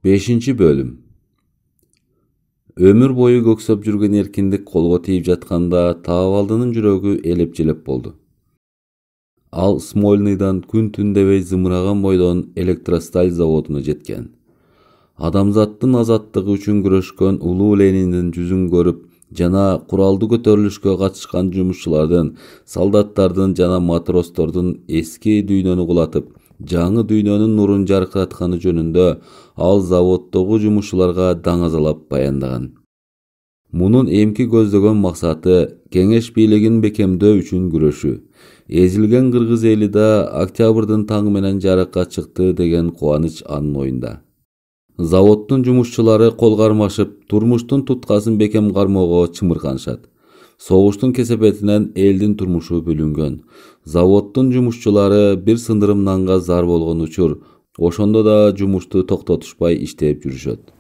5. bölüm. Ömür boyu көксөп жүрген эркиндик колго тийип жатканда Таабалдынын жүрөгү элеп-желеп болду. Ал Смольныйдан күн түн дебей зымыраган бойдон электросталь заводуна жеткен. Адамзаттын азаттыгы үчүн күрөшкөн улуу Лениндин жүзүн көрүп жана куралдуу көтөрүлүшкө катышкан жумушчулардын, солдаттардын жана матростордун эски дүйнөнү кулатып, жаңы дүйнөнүн нурун жаркыратканы жөнүндө ал заводдогу жумушчуларга даңазалап баяндаган. Мунун эмки көздөгөн максаты кеңеш бийлигин бекемдөө үчүн күрөшүү. Эзилген кыргыз эли да октябрдын таңы менен жарыкка чыкты деген кубаныч анын оюнда. Заводдун жумушчулары кол кармашып, турмуштун туткасын бекем кармоого чымырканышат. Согуштун кесепетинен элдин турмушу бүлүнгөн. Заводдун жумушчулары бир сындырым нанга зар болгон учур, ошондо да жумушту токтотушпай иштеп жүрүшөт.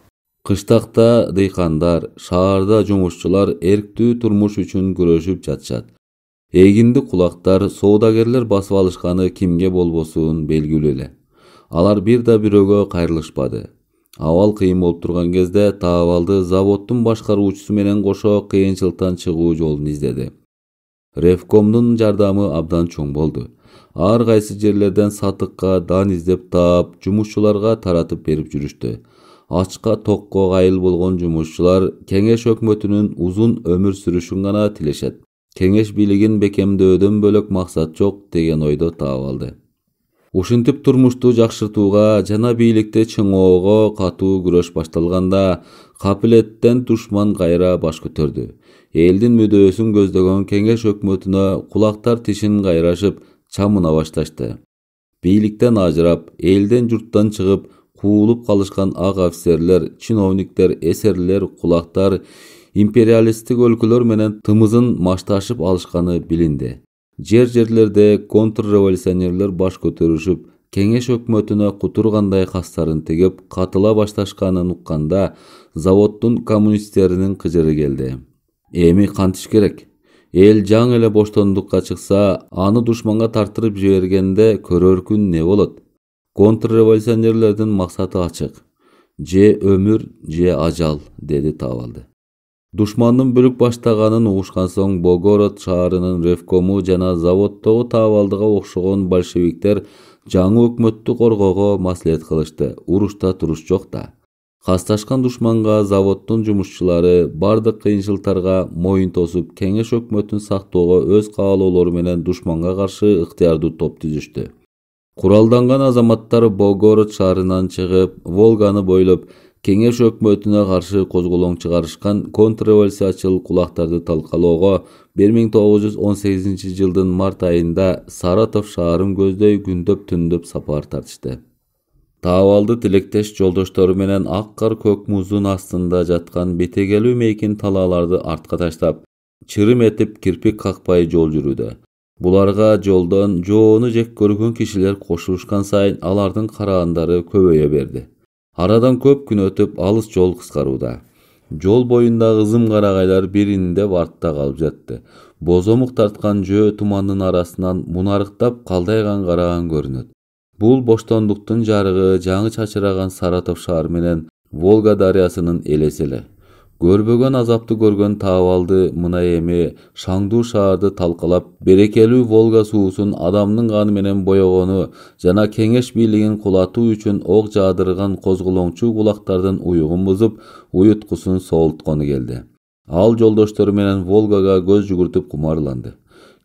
Кыштакта дыйкандар, шаарда жумушчулар эрктүү турмуш үчүн күрөшүп жатышат. Эгинди кулактар, соодагерлер басып алышканы кимге болбосун белгилүү эле. Алар бир да бирөөгө кайрылышпады. Абал кыйын болуп турган кезде Таабалды заводдун башкаруучусу менен кошо кыйынчылыктан чыгуу жолун издеди. Ревкомдун жардамы абдан чоң болду. Ар кайсы жерлерден сатыкка дан издеп таап, жумушчуларга таратып берип жүрүштү. Ачка токко кайыл болгон жумушчулар кеңеш өкмөтүнүн узун өмүр сүрүшүн гана тилешет. Кеңеш бийлигин бекемдөөдөн бөлөк максат жок деген ойдо Таабалды. Ушинтип турмушту жакшыртууга жана бийликти чыңоого катуу күрөш башталганда капилеттен душман кайра баш көтөрдү. Элдин мүдөөсүн көздөгөн кеңеш өкмөтүнө кулактар тишин кайрашып чамына башташты. Бийликтен ажырап, элден журттан чыгып, куулуп калышкан ак офицерлер, чиновниктер, эсерлер, кулактар империалисттик өлкөлөр менен тымызын машташып алышканы билинди. Жерлерде контрреволюционерлер баш көтөрүшүп, кеңеш өкмөтүнө кутургандай кастарын тигип, катыла башташканын укканда заводдун коммунисттеринин кыжыры келди. Эми кантыш керек? Эл жаңы эле боштондукка чыкса, аны душманга тартырып жибергенде көрөр күн не болот? Контрреволюционерлердин максаты ачык. Же өмүр, же ажал, деди Таабалды. Душмандын бүлүк баштаганын угушкан соң Богород шаарынын ревкому жана заводдогу Таабалдыга окшогон большевиктер жаңы өкмөттү коргоого маслихат кылышты. Урушта туруш жок да. Касташкан душманга заводдун жумушчулары бардык кыйынчылыктарга моюн тосуп, кеңеш өкмөтүн сактоого өз каалоолору менен душманга каршы ыктыярдуу топ түзүштү. Куралданган азаматтар Богород шаарынан чыгып, Волганы бойлоп, кеңеш өкмөтүнө каршы козголоң чыгарышкан контрреволюциячыл кулактарды талкалоого 1918 жылдын март айында Саратов шаарын көздөй күндөп түндөп сапар тартышты. Таабалды тилектеш жолдоштору менен ак кар көк муздун астында жаткан бетегелүү мейкин талааларды артка таштап, чырым этип кирпик какпай жол жүрүүдө. Буларга жолдон жоону жек көргөн кишилер кошулушкан сайын алардын караандары көбөйө берди. Арадан көп күн өтүп, алыс жол кыскарууда. Жол боюндагы ызым карагайлар бириндеп артта калып жатты. Бозомук тарткан жөө тумандын арасынан мунарыктап калдайган караган көрүнөт. Бул боштондуктун жарыгы жаңы чачыраган Саратов шаары менен Волга дарыясынын элеси эле. Көрбөгөн азапты көргөн Таабалды мына эми шаңдуу шаарды талкалап, берекелүү Волга суусун адамдын каны менен боёгону жана кеңеш бийлигин кулатуу үчүн ок жаадырган козголоңчу кулактардын уюгун бузуп, уюткусун соолткону келди. Ал жолдоштору менен Волгага көз жүгүртүп кумарланды.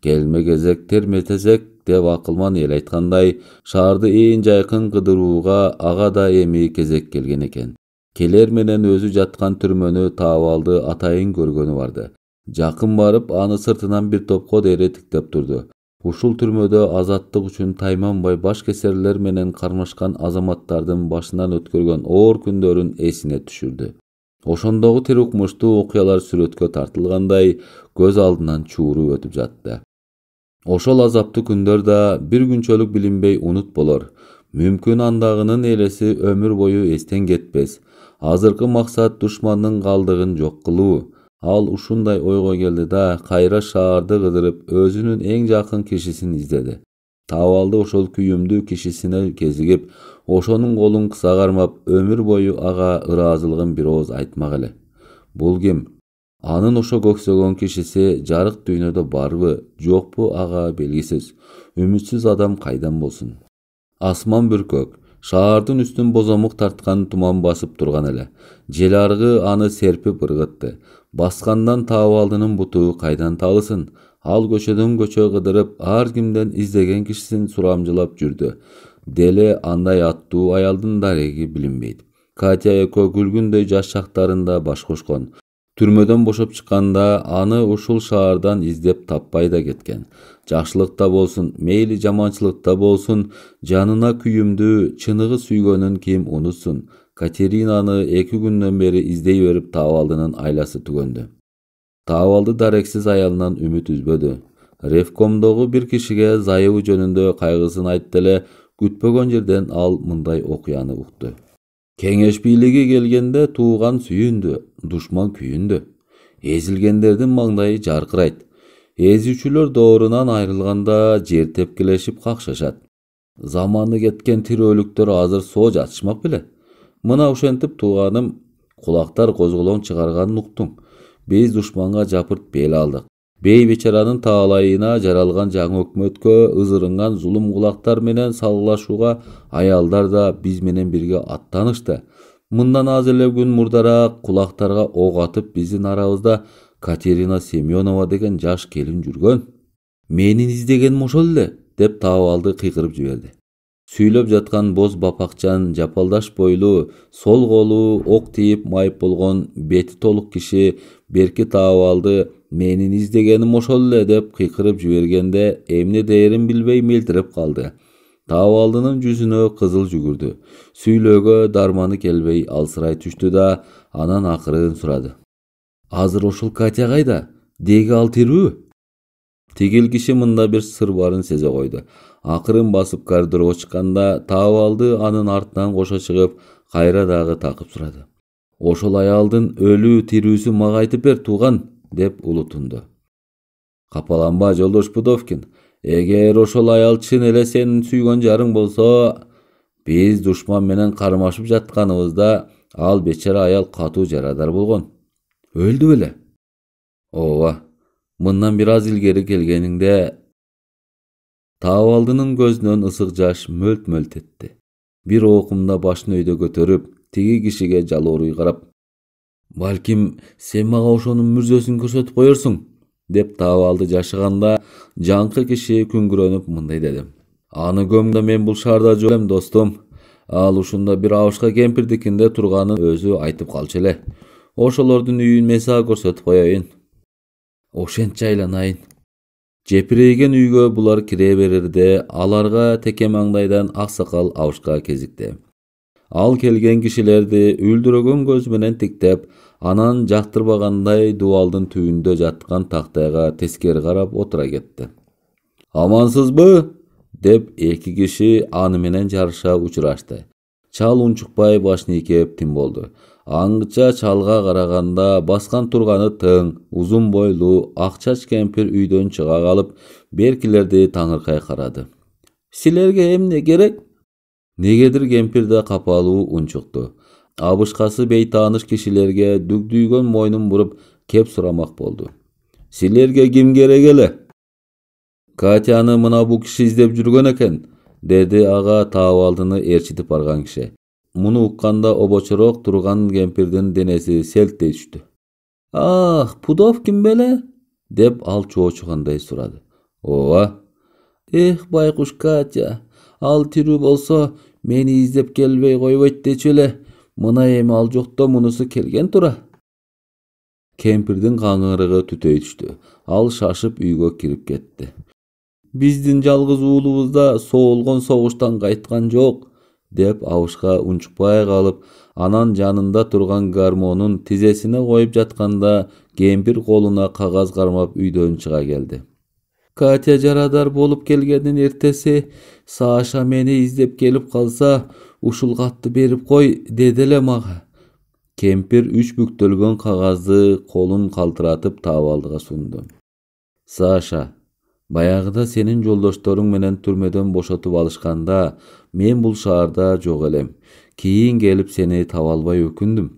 Келме кезек, терме тезек деп акылман эл айткандай, шаарды ээн жайкын кыдырууга ага да эми кезек келген экен. Келер менен өзү жаткан түрмөнү Таабалды атайын көргөнү барды. Жакын барып, аны сыртынан бир топко дере тиктеп турду. Ушул түрмөдө азаттык үчүн тайманбай баш кесерлер менен кармашкан азаматтардын башынан өткөргөн оор күндөрүн эсине түшүрдү. Ошондогу тирукмуштуу окуялар сүрөткө тартылгандай көз алдынан чууру өтүп жатты. Ошол азаптуу күндөр да бир күнчөлүк билинбей унут болор. Мүмкүн андагынын элеси өмүр бою эстен кетпес. Азыркы максат душмандын калдыгын жок кылуу. Ал ушундай ойго келди да кайра шаарды кыдырып, өзүнүн эң жакын кишисин издеди. Таабалды ошол күйүмдүү кишисине кезигип, ошонун колун кыса кармап, өмүр бою ага ыраазылыгын бир ооз айтмак эле. Бул ким? Анын ошо көксөгөн кишиси жарык дүйнөдө барбы, жокпу ага белгисиз. Үмүтсүз адам кайдан болсун? Асман бүркөк, шаардын үстүн бозомук тарткан туман басып турган эле. Жел аргы аны серпип ыргытты. Баскандан Таабалдынын буту кайдан таалысын? Ал көчөдөн көчө кыдырып, ар кимден издеген кишисин сурамжылап жүрдү. Деле андай аттуу аялдын дареги билинбейт. Катя экөө күлгүндөй жаш шактарында баш кошкон. Түрмөдөн бошоп чыкканда аны ушул шаардан издеп таппай да кеткен. Жакшылыкта болсун, мейли жаманчылыкта болсун, жанына күйүмдүү, чыныгы сүйгөнүн ким унутсун. Катеринаны 2 күндөн бери издей берип Таабалдынын айласы түгөндү. Таабалды дарексиз аялынан үмүт үзбөдү. Ревкомдогу бир кишиге зайыбы жөнүндө кайгысын айтты эле, күтпөгөн жерден ал мындай окуяны укту. Кеңеш бийлиги келгенде тууган сүйүндү, душман күйүндү. Эзилгендердин маңдайы жаркырайт. Эзүүчүлөр доорунан айрылганда жер тепкилешип какшашат. Заманы кеткен тирөөлүктөр азыр соо жатышмак беле. Мына ошентип тууганым, кулактар козголоң чыгарганын уктуң. Биз душманга жапырт бел алдык. Бей бечаранын таалайына жаралган жаңы өкмөткө ызырынган зулум кулактар менен салгылашууга аялдар да биз менен бирге аттанышты. Мындан аз эле күн мурдараак кулактарга ок атып биздин арабызда Катерина Семенова деген жаш келин жүргөн. Менин издегеним ошол эле, деп Таабалды кыйкырып жиберди. Сүйлөп жаткан боз бапакчан, жапалдаш бойлуу, сол колу ок тийип майып болгон бети толук киши берки Таабалды менин издегеним ошол эле деп кыйкырып жибергенде эмне дээрин билбей мелтирип калды. Таабалдынын жүзүнө кызыл жүгүрдү. Сүйлөөгө дарманы келбей алсырай түштү да анан акырын сурады. Азыр ошол Катя кайда? Деги ал тирүү? Тигил киши мында бир сыр барын сезе койду. Акырын басып коридорго чыкканда Таабалды анын артынан кошо чыгып, кайра дагы такып сурады. Ошол аялдын өлүү тирүүсүн мага айтып бер, тууган, деп улутунду. Капаланба, жолдош Пудовкин. Эгер ошол аял чын эле сенин сүйгөн жарың болсо, биз душман менен кармашып жатканыбызда ал бечара аял катуу жарадар болгон. Өлдү беле? Ооба. Мындан бир аз илгери келгениңде Таабалдынын көзүнөн ысык жаш мөлт-мөлт этти. Бир окумда башын өйдө көтөрүп, тиги кишиге жалооруй карап, "Балким, сен мага ошонун мүрзөсүн көрсөтүп коерсуң", деп Таабалды жашыганда, жаңкы киши күңгүрөнүп мындай деди. "Аны көмгөндө мен бул шаарда жок элем, достум. Ал ушунда бир абышка кемпирдикинде турганын өзү айтып калчу эле. Ошолордун үйүн мен сага көрсөтүп коеюн. Ошентче айланайын." Жепирейген үйгө булар кире берерде аларга теке маңдайдан аксакал абышка кезикти. Ал келген кишилерди үлдүрөгөн көз менен тиктеп, анан жактырбагандай дубалдын түбүндө жаткан тактайга тескери карап отура кетти. "Амансызбы?" деп 2 киши аны менен жарыша учурашты. Чал унчукпай башын ийкеп тим болду. Аңгыча чалга караганда баскан турганы тың, узун бойлуу, ак чач кемпир үйдөн чыга калып, беркилерди таңыркай карады. "Силерге эмне керек?" Негедир кемпир да капалуу унчукту. Абышкасы бейтааныш кишилерге дүгдүйгөн мойнун буруп кеп сурамак болду. "Силерге ким керек эле?" "Катяны мына бул киши издеп жүргөн экен", деди ага Таабалдыны ээрчитип барган киши. Муну укканда обочорок турган кемпирдин денеси селттей түштү. "Ах, Пудовкин беле?" деп ал чоочугандай сурады. "Ооба." "Эх, байкуш Катя, ал тирүү болсо мени издеп келбей койбойт дечү эле. Мына эми ал жокто мунусу келген тура." Кемпирдин каңырыгы түтөй түштү. Ал шашып үйгө кирип кетти. "Биздин жалгыз уулубуз да соолгон согуштан кайткан жок", деп абышка унчукпай калып, анан жанында турган гармонун тизесине коюп жатканда кемпир колуна кагаз кармап үйдөн чыга келди. "Катя жарадар болуп келгендин эртеси Саша мени издеп келип калса, ушул катты берип кой", деди эле мага. Кемпир 3 бүктөлгөн кагазды колун калтыратып Таабалдыга сунду. "Саша, баягыда сенин жолдошторуң менен түрмөдөн бошотуп алышканда, Мен бул шаарда жок элем. Кийин келип сени таба албай өкүндүм.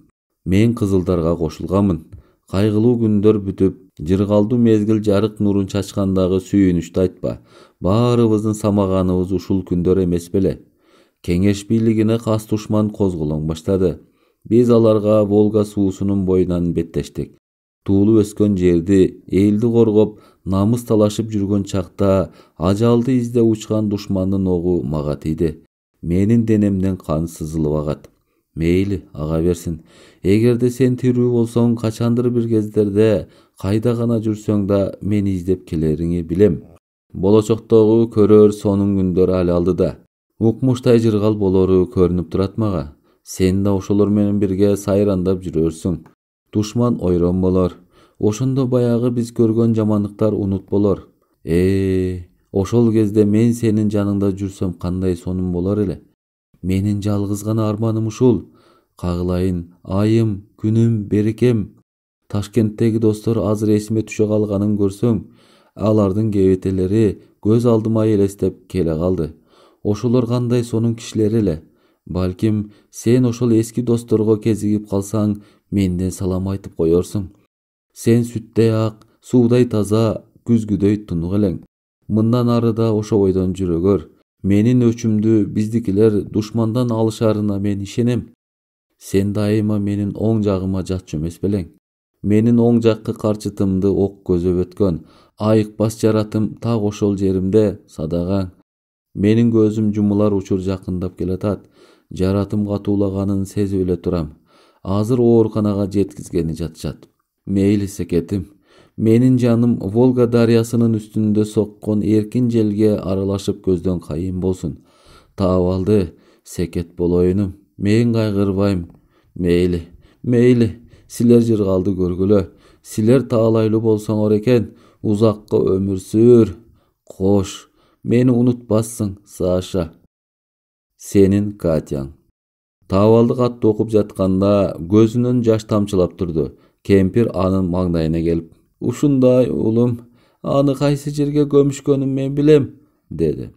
Мен кызылдарга кошулганмын. Кайгылуу күндөр бүтүп, жыргалдуу мезгил жарык нурун чачкандагы сүйүнүчтү айтпа. Баарыбыздын самаганыбыз ушул күндөр эмес беле? Кеңеш бийлигине кас душман козголоң баштады. Биз аларга Волга суусунун боюнан беттештик. Туулуп өскөн жерди, элди коргоп, намыс талашып жүргөн чакта ажалды изде учкан душмандын огу мага тийди. Менин денемден кан сызылып агат. Мейли, ага берсин. Эгерде сен тирүү болсоң, качандыр бир кездерде кайда гана жүрсөң да мени издеп келериңи билем. Болочоктогу көрөр сонун күндөр али алдыда. Укмуштай жыргал болору көрүнүп турат мага. Сен да ошолор менен бирге сайрандап жүрөрсүң. Душман ойрон болор. Ошондо баягы биз көргөн жамандыктар унут болор. Ошол кезде мен сенин жаныңда жүрсөм кандай сонун болор эле. Менин жалгыз гана арманым ушул. Кагылайын, айым, күнүм, берекем. Ташкенттеги достор азыр эсиме түшө калганын көрсөң, алардын кебетелери көз алдыма элестеп келе калды. Ошолор кандай сонун кишилер эле. Балким сен ошол эски досторго кезигип калсаң, менден салам айтып коерсуң. Сен сүттөй ак, суудай таза, күзгүдөй тунук элең. Мындан ары да ошо бойдон жүрө көр. Менин өчүмдү биздикилер душмандан алышарына мен ишенем. Сен дайыма менин оң жагыма жатчу эмес белең. Менин оң жаккы карчытымды ок көзөп өткөн. Айыкпас жаратым так ошол жеримде садagaң. Менин көзүм жумулар учур жакындап келатат. Жаратым катуулаганын сезип эле турам. Азыр ооруканага жеткизгени жатышат. Мейли секетим. Менин жаным Волга дарыясынын үстүндө соккон эркин желге аралашып көздөн кайын болсун. Таап алды, секет болоюнум. Мен кайгырбайм. Мейли, силер жыргалды көргүлө. Силер таалайлуу болсоңор экен, узакка өмүр сүр. Кош, мени унутпассың, Саша. Сенин Катяң. Таабалды катты окуп жатканда көзүнөн жаш тамчылап турду. Кемпир анын маңдайына келип, "Ушундай улум, аны кайсы жерге көмүшкөнүн мен билем", деди.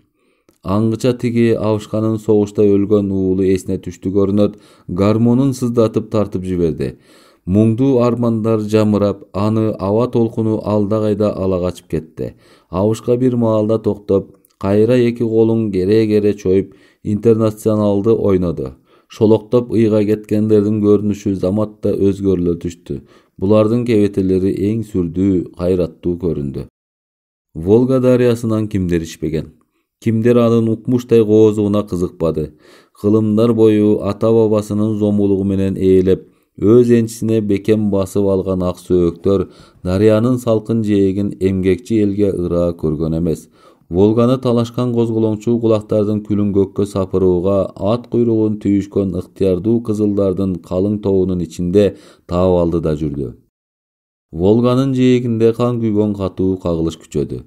Аңгыча тиги абышканын согушта өлгөн уулу эсине түштү көрүнөт, гармонун сыздатып тартып жиберди. Муңдуу армандар жамырап, аны аба толкуну алда кайда ала качып кетти. Абышка бир маалда токтоп, кайра эки колун кере-кере чоюп, интернационалды ойноду. Шолоктоп ыйга кеткендердин көрүнүшү заматта өзгөрүлө түштү. Булардын кебетелери эң сүрдүү, кайраттуу көрүндү. Волга дарыясынан кимдер ичпеген. Кимдер анын укмуштай коозугуна кызыкпады. Кылымдар бою ата-бабасынын зомулугу менен ээлеп, өз энчисине бекем басып алган ак сөөктөр дарыянын салкын жээгин эмгекчи элге ыраа көргөн эмес. Волганы талашкан козголоңчу кулактардын күлүн көккө сапырууга ат куйругун түйүшкөн ыктыярдуу кызылдардын калың тобунун ичинде таабалды да жүрдү. Волганын жээгинде кан күйгөн катуу кагылыш күчөдү.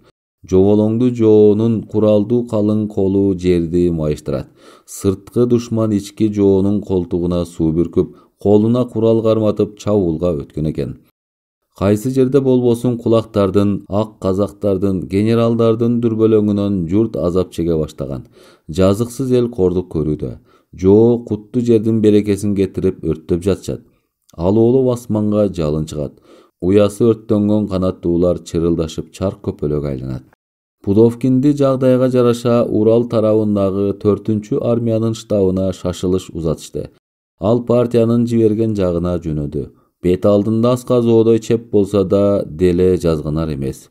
Жоболоңду жоонун куралдуу калың колу жерди майыштырат. Сырткы душман ички жоонун колтугуна суу бүркүп, колуна курал карматып чабуулга өткөн экен. Кайсы жерде болбосун кулактардын, ак казактардын, генералдардын дүрбөлөңүнөн журт азап чеге баштаган. Жазыксыз эл кордук көрүүдө. Жоо куттуу жердин берекесин кетирип өрттөп жатышат. Алоолуу асманга жалын чыгат. Уясы өрттөнгөн канаттуулар чырылдашып чарк көпөлөк айланат. Пудовкинди жагдайга жараша Урал тарабындагы 4-чү армиянын штабына шашылыш узатышты. Ал партиянын жиберген жагына жөнөдү. Бет алдында аска зоодой чеп болсо да деле жазганар эмес.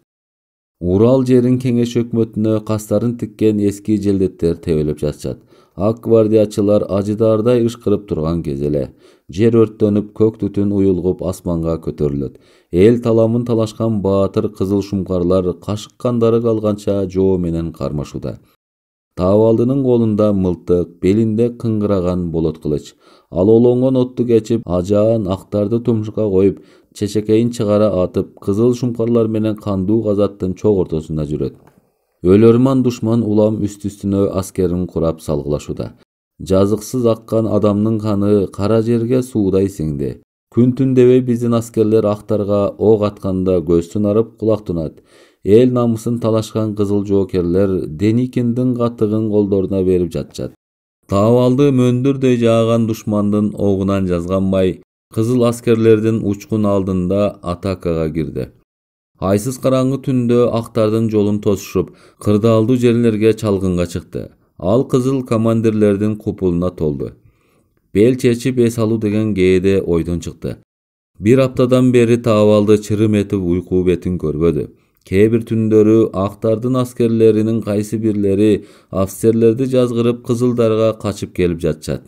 Урал жерин кеңеш өкмөтүнө кастарын тиккен эски желдеттер тебелеп жатышат. Ак гвардиячылар ажыдаардай ышкырып турган кез эле. Жер өрттөнүп, көк түтүн уюлгуп асманга көтөрүлөт. Эл таламын талашкан баатыр кызыл шумкарлар кашык кандары калганча жоо менен кармашууда. Таабалдынын колунда мылтык, белинде кыңгыраган болот кылыч. Ал олоңгон отту кечип, ажаан актарды тумшукка коюп, чечекейин чыгара атып, кызыл шумкарлар менен кандуу казаттын чок ортосунда жүрөт. Өлөрман душман улам үстүнө аскерин курап салгылашууда. Жазыксыз аккан адамдын каны кара жерге суудай сиңди. Күн түн дебей биздин аскерлер актарга ок атканда көз сунарып кулак тунат. Эл намысын талашкан кызыл жоокерлер Деникиндин катыгын колдоруна берип жатышат. Таап алды мөндүрдөй жааган душмандын огунан жазганбай, кызыл аскерлердин учкун алдында атакага кирди. Айсыз караңгы түндө актардын жолун тосушуп, кырдаалдуу жерлерге чалгынга чыкты. Ал кызыл командирлердин купулуна толду. Бел чечип эс алуу деген кээде ойдон чыкты. Бир аптадан бери таап алды чырым этип уйку бетин көрбөдү. Кээ бир түндөрү актардын аскерлеринин кайсы бирлери офицерлерди жазгырып кызылдарга качып келип жатышат.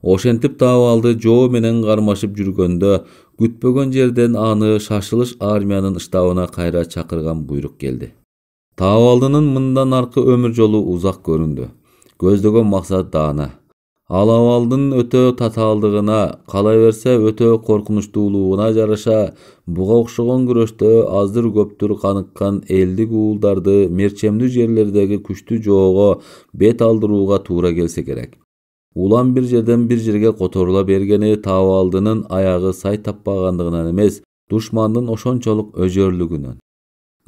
Ошентип таап алды жоо менен кармашып жүргөндө күтпөгөн жерден аны шашылыш армиянын штабына кайра чакырган буйрук келди. Таап алдынын мындан аркы өмүр жолу узак көрүндү. Көздөгөн максат даана. Ал абалдын өтө татаалдыгына, кала берсе өтө коркунучтуулугуна жараша буга окшогон күрөштө аздыр көптүр каныккан элдик уулдарды мерчемдүү жерлердеги күчтүү жоого бет алдырууга туура келсе керек. Улам бир жерден бир жерге которула бергени таап алдынын аягы сай таппагандыгынан эмес, душмандын ошончолук өжөрлүгүнөн.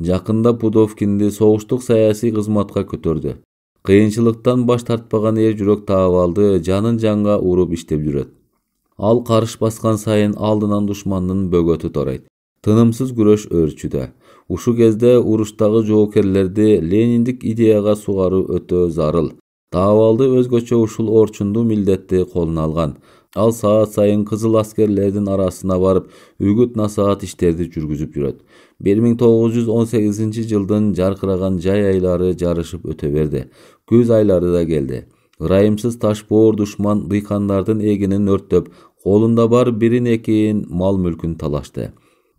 Жакында Пудовкинди согуштук саясий кызматка көтөрдү. Кыйынчылыктан баш тартпаган эр жүрөк таап алды жанын жанга уруп иштеп жүрөт. Ал карыш баскан сайын алдынан душмандын бөгөтү тарайт. Тынымсыз күрөш өрчүдө. Ушу кезде уруштагы жоокерлерди лениндик идеяга сугаруу өтө зарыл. Таап алды өзгөчө ушул орчундуу милдетти колуна алган. Ал саат сайын кызыл аскерлердин арасына барып, үгүт насаат иштерди жүргүзүп жүрөт. 1918-жылдын жаркыраган жай айлары жарышып өтө берди. Күз айлары да келди. Ырайымсыз ташбоор душман дыйкандардын эгинин өрттөп, колунда бар бирин экиин мал мүлкүн талашты.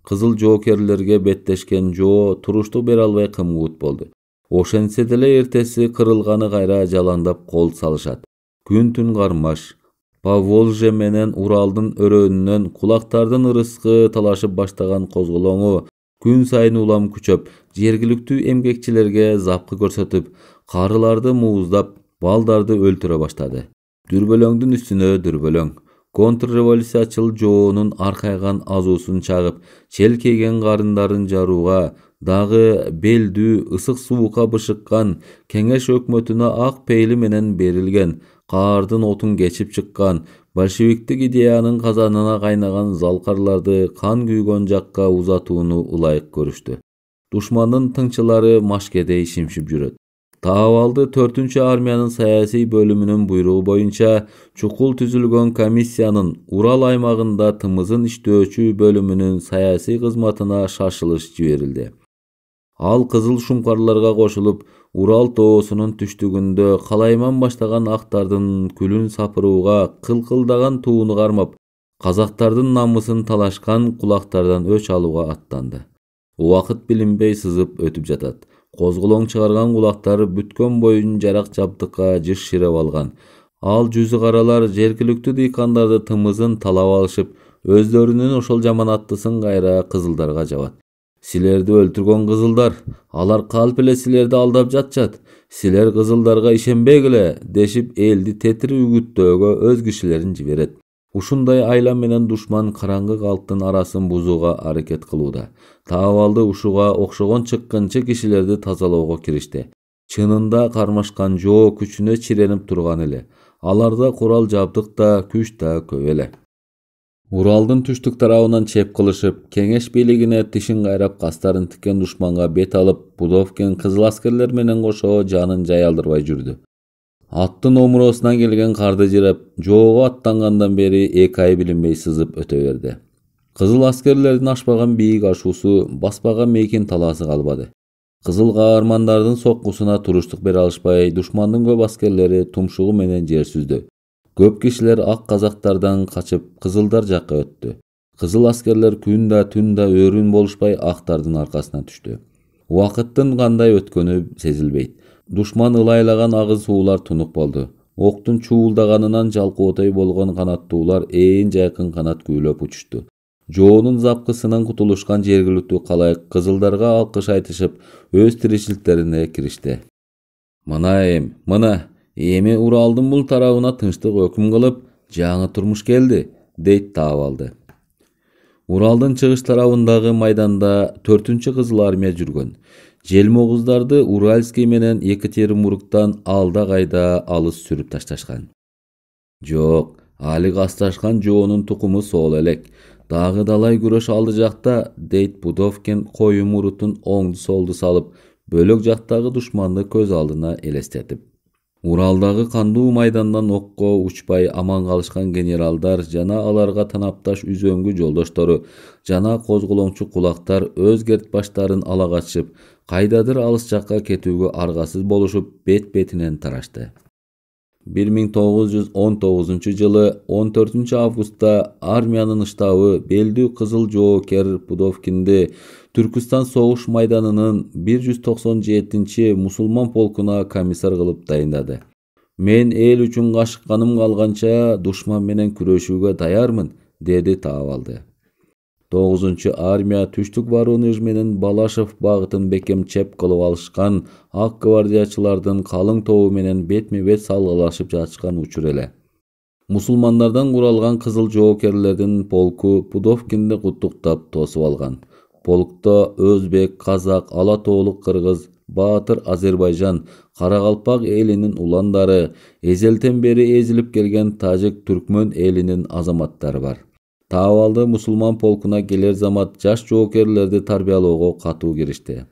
Кызыл жоокерлерге беттешкен жоо туруштук бере албай кымгуут болду. Ошентсе деле эртеси кырылганы кайра жалаңдап кол салышат. Күн түн кармаш. Поволжье менен Уралдын өрөөнүнөн кулактардын ырыскы талашып баштаган козголоңу күн сайын улам күчөп, жергиликтүү эмгекчилерге запкы көрсөтүп, карыларды мууздап, балдарды өлтүрө баштады. Дүрбөлөңдүн үстүнө дүрбөлөң. Контрреволюциячыл жоонун аркайган азуусун чагып, челкейген карындарын жарууга, дагы белдүү, ысык суукка бышыккан, кеңеш өкмөтүнө ак пейили менен берилген, каардын отун кечип чыккан, большевиктик идеянын казанына кайнаган залкарларды кан күйгөн жакка узатууну ылайык көрүштү. Душмандын тыңчылары машкедей шимшип жүрөт. Таап алды 4-чү армиянын саясий бөлүмүнүн буйругу боюнча чукул түзүлгөн комиссиянын Урал аймагында тымызын иштөөчү бөлүмүнүн саясий кызматына шашылыш жиберилди. Ал кызыл шумкарларга кошулуп, Урал тоосунун түштүгүндө калайман баштаган актардын күлүн сапырууга кылкылдаган тууну кармап, казактардын намысын талашкан кулактардан өч алууга аттанды. Убакыт билинбей сызып өтүп жатат. Козголоң чыгарган кулактар бүткөн боюн жарак жабдыкка жыш ширеп алган. Ал жүзү каралар жергиликтүү дыйкандарды тымызын талап алышып, өздөрүнүн ошол жаманаттысын кайра кызылдарга жабат. Силерди өлтүргөн кызылдар, алар калп эле силерди алдап жатышат. Силер кызылдарга ишенбегиле, дешип элди тетири үгүттөөгө өз кишилерин жиберет. Ушундай айла менен душман караңгы калктын арасын бузууга аракет кылууда. Таап алды ушуга окшогон чыккынчы кишилерди тазалоого киришти. Чынында кармашкан жоо күчүнө чиренип турган эле. Аларда курал жабдык да, күч да көп эле. Уралдын түштүк тарабынан чеп кылышып, кеңеш бийлигине тишин кайрап кастарын тиккен душманга бет алып, Пудовкин кызыл аскерлер менен кошо жанын жай алдырбай жүрдү. Аттын омуроосуна келген карды жиреп, жоого аттангандан бери 2 ай билинбей сызып өтө берди. Кызыл аскерлердин ашпаган бийик ашуусу, баспаган мейкин талаасы калбады. Кызыл каармандардын соккусуна туруштук бере алышпай, душмандын көп аскерлери тумшугу менен жер сүздү. Көп кишилер ак казактардан качып кызылдар жакка өттү. Кызыл аскерлер күн да түн да өрүн болушпай актардын аркасына түштү. Убакыттын кандай өткөнү сезилбейт. Душман ылайлаган агыз суулар тунук болду. Октун чуулдаганынан жалкоотой болгон канаттуулар ээн жайкын канат күүлөп учушту. Жоонун запкысынан кутулушкан жергиликтүү калайык кызылдарга алкыш айтышып, өз тиричиликтерине киришти. Мына, эми Уралдын бул тарабына тынчтык өкүм кылып, жаңы турмуш келди, дейт таап алды. Уралдын чыгыш тарабындагы майданда 4-чү кызыл армия жүргөн. Желмогуздарды Уральский менен Екатеринбургтан алда кайда алыс сүрүп ташташкан. Жок, али касташкан жоонун тукуму сол элек. Дагы далай күрөш алды жакта, дейт Пудовкин коюм урутун оңду солду салып, бөлөк жактагы душманды көз алдына элестетип. Уралдагы кандуу майдандан окко учпай аман калышкан генералдар жана аларга танапташ үзөңгү жолдоштору жана козголоңчу кулактар өз кертбаштарын ала качып, кайдадыр алыс жакка кетүүгө аргасыз болушуп, бет-бетинен тарашты. 1919-жылы 14-августта армиянын штабы белдүү кызыл жоокер Пудовкинди Түркүстан согуш майданынын 197-мусулман полкуна комиссар кылып дайындады. Мен эл үчүн кашыкканым калганча душман менен күрөшүүгө даярмын, деди Таабалды. 9-армия түштүк Воронеж менен Балашов багытын бекем чеп кылып алышкан ак гвардиячылардын калың тобу менен бетме-бет салгылашып жатышкан учур эле. Мусулмандардан куралган кызыл жоокерлердин полку Пудовкинди куттуктап тосуп алган. Полкто өзбек, казак, ала тоолук кыргыз, баатыр Азербайжан, Карагалпак элинин уландары, эзелтен бери эзилип келген тажик, түркмөн элинин азаматтары бар. Таабалды мусулман полкуна келер замат жаш жоокерлерди тарбиялоого катуу киришти.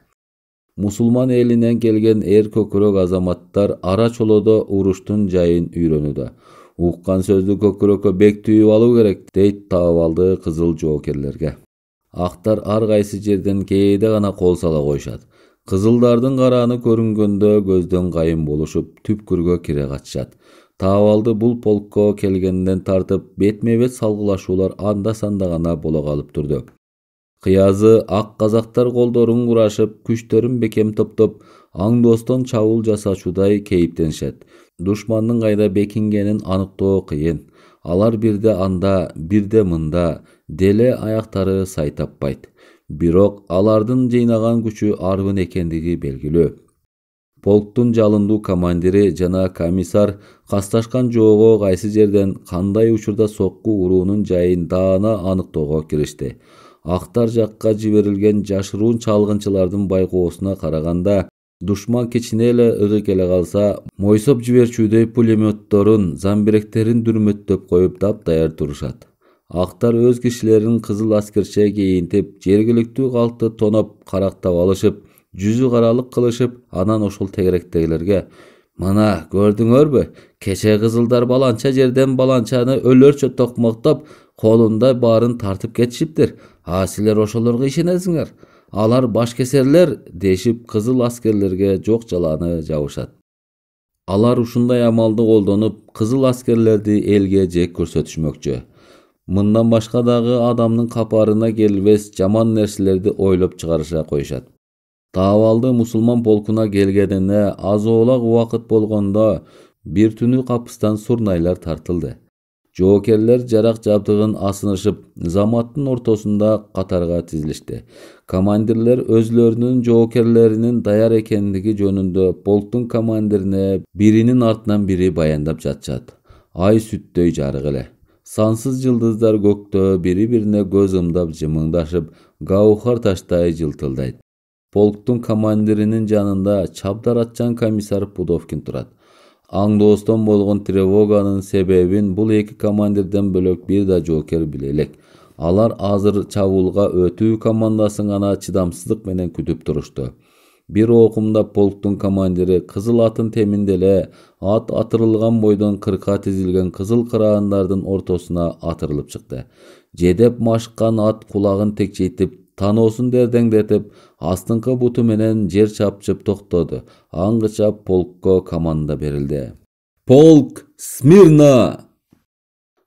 Мусулман элинен келген эр көкүрөк азаматтар ара чолодо уруштун жайын үйрөнүүдө. Уккан сөздү көкүрөккө бек түйүп алуу керек, дейт Таабалды кызыл жоокерлерге. Актар ар кайсы жерден кээде гана кол сала коюшат. Кызылдардын карааны көрүнгөндө көздөн кайын болушуп, түпкүргө кире качышат. Таабалды бул полкко келгенден тартып, бетме-бет салгылашуулар анда-санда гана боло калып турду. Кыязы ак казактар колдорун курашып, күчтөрүн бекем топтоп, аңдостон чабуул жасачудай кейиптенишет. Душмандын кайда бекингенин аныктоо кыйын. Алар бирде анда, бирде мында, деле аяктары сай таппайт. Бирок алардын жыйнаган күчү арбын экендиги белгилүү. Полктун жалындуу командири жана комиссар касташкан жоого кайсы жерден кандай учурда сокку уруунун жайын даана аныктоого киришти. Актар жакка жиберилген жашыруун чалгынчылардын байкоосуна караганда, душман кичине эле ыгы келе калса, мойсоп жиберчүдөй пулеметторун, замбиректерин дүрмөттөп коюп таптаяр турушат. Актар өз кишилерин кызыл аскерче кийинтип, жергиликтүү калкты тоноп, карактап алышып, жүзү каралык кылышып, анан ошол тегеректегилерге: "Мына, көрдүңөрбү? Кече кызылдар баланча жерден баланчаны өлөрчө токмоктоп, колунда баарын тартып кетишиптир. Силер ошолорго ишенесиңер? Алар башкесерлер", дешип кызыл аскерлерге жок жаланы жабышат. Алар ушундай амалды колдонуп, кызыл аскерлерди элге жек көрсөтүшмөкчү. Мындан башка дагы адамдын капарына келбес жаман нерселерди ойлоп чыгарыша коюшат. Таабалды мусулман полкуна келгенине аз оолак убакыт болгондо бир түнү капыстан сурнайлар тартылды. Жоокерлер жарак жабдыгын асынышып, заматтын ортосунда катарга тизилишти. Командирлер өзлөрүнүн жоокерлеринин даяр экендиги жөнүндө полктун командирине биринин артынан бири баяндап жатышат. Ай сүттөй жарык эле. Сансыз жылдыздар көктө бири-бирине көз ымдап жымыңдашып, гаухар таштай жылтылдайт. Полктун командиринин жанында чабдар атчан комиссар Пудовкин турат. Аңдоостон болгон тревоганын себебин бул эки командирден бөлөк бир да жоокер биле элек. Алар азыр чабуулга өтүү командасын гана чыдамсыздык менен күтүп турушту. Бир окумда полктун командири кызыл атын теминде эле ат атырылган бойдон кырка тизилген кызыл кыраандардын ортосуна атырылып чыкты. Жедеп машыккан ат кулагын текчейтип, таноосун дердеңдетип, астыңкы буту менен жер чапчып токтоду. Аңгыча полкко команда берилди. "Полк, смирно!"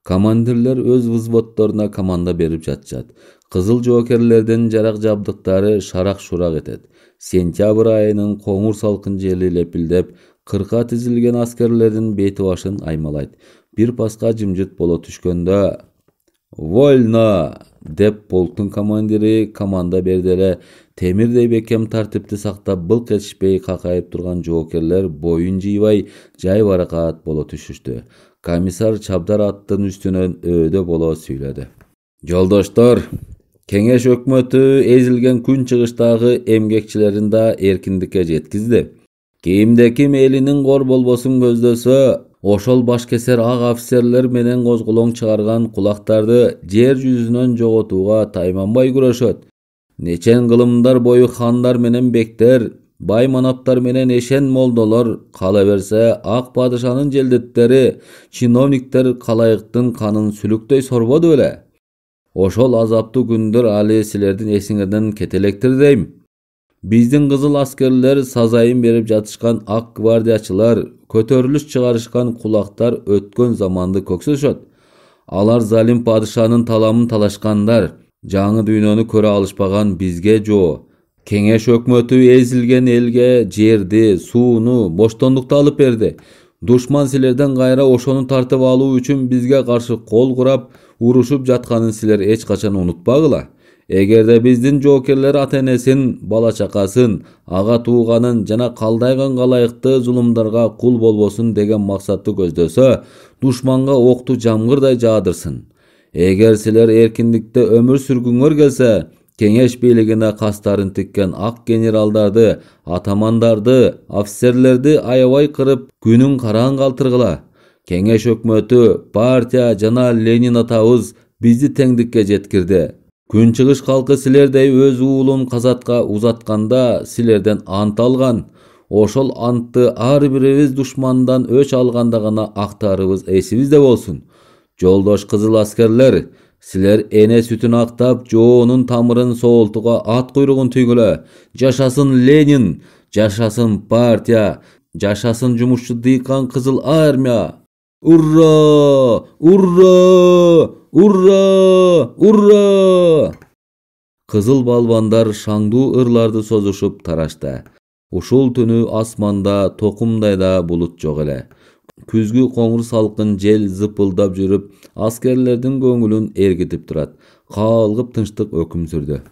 Командирлер өз взводдоруна команда берип жатышат. Кызыл жоокерлердин жарак жабдыктары шарак-шурак этет. Сентябрь айынын коңур салкын жели лепилдеп, кырка тизилген аскерлердин бети башын аймалайт. Бир паска жымжырт боло түшкөндө "Вольно!" деп полктун командири команда берди эле. Темирдей бекем тартипти сактап, былк этишпей какайып турган жоокерлер боюн жыйбай, жай баракат боло түшүштү. Комиссар чабдар аттын үстүнөн өөдө боло сүйлөдү. "Жолдоштор, Кеңеш өкмөтү эзилген күн чыгыштагы эмгекчилерин да эркиндикке жеткизди. Кимде ким элинин кор болбосун көздөсө, Ошол башкесер ак офицерлер менен козголоң чыгарган кулактарды жер жүзүнөн жоготууга тайманбай күрөшөт. Нечен кылымдар бою хандар менен бектер, бай манаптар менен эшен молдолор кала берсе, ак падышанын желдеттери, чиновниктер калайыктын канын сүлүктөй сорбоду беле? Ошол азаптуу күндөр али силердин эсиңерден кете электир дейм. Биздин кызыл аскерлер сазайын берип жатышкан ак гвардиячылар, көтөрүлүш чыгарышкан кулактар өткөн заманды көксөшөт. Алар залим падышанын таламын талашкандар, жаңы дүйнөнү көрө алышпаган бизге жоо. Кеңеш өкмөтү эзилген элге жерди, сууну, боштондукту алып берди. Душман силерден кайра ошону тартып алуу үчүн бизге каршы кол курап, урушуп жатканын силер эч качан унутпагыла. Эгерде биздин жоокерлер ата-энесин, бала-чакасын, ага тууганын жана калдайган калайыкты зулумдарга кул болбосун деген максатты көздөсө, душманга окту жамгырдай жаадырсын. Эгер силер эркиндикте өмүр сүргүңөр келсе, кеңеш бийлигине кастарын тиккен ак генералдарды, атамандарды, офицерлерди аябай кырып, күнүн караң калтыргыла. Кеңеш өкмөтү, партия жана Ленин атабыз бизди теңдикке жеткирди. Күнчыгыш калкы силердей өз уулун казатка узатканда силерден ант алган. Ошол антты ар бирибиз душмандан өч алганда гана актаарыбыз эсибизде болсун. Жолдош кызыл аскерлер, силер эне сүтүн актап, жоонун тамырын соолтууга ат куйругун түйгүлө. Жашасын Ленин, жашасын партия, жашасын жумушчу дыйкан кызыл армия. Ура! Ура! Ура! Ура! Кызыл балбандар шаңдуу ырларды созушуп тарашты. Ушул түнү асманда токумдай да булут жок эле. Күзгү коңур салкын жел зыпылдап жүрүп, аскерлердин көңүлүн эргитип турат. Каалгып тынчтык өкүм сүрдү.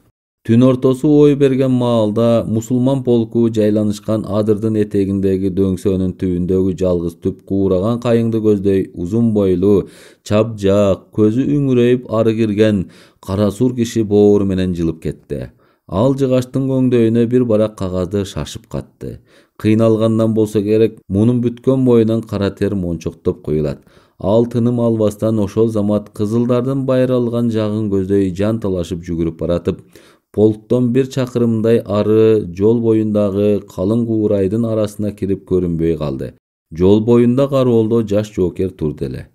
Түн ортосу ой берген маалда мусулман полку жайланышкан адырдын этегиндеги дөңсөнүн түбүндөгү жалгыз түп куураган кайыңды көздөй узун бойлуу, чапжак, көзү үңүрөйүп ары кирген кара сур киши боору менен жылып кетти. Ал жыгаштын көңдөйүнө бир барак кагазды шашып катты. Кыйналгандан болсо керек, мунун бүткөн боюнан кара тер мончоктоп куюлат. Ал тыным албастан ошол замат кызылдардын байралган жагын көздөй жан талашып жүгүрүп баратып, полктон бир чакырымдай ары жол боюндагы калың куурайдын арасына кирип көрүнбөй калды. Жол боюнда кароолдо жаш жоокер турду эле.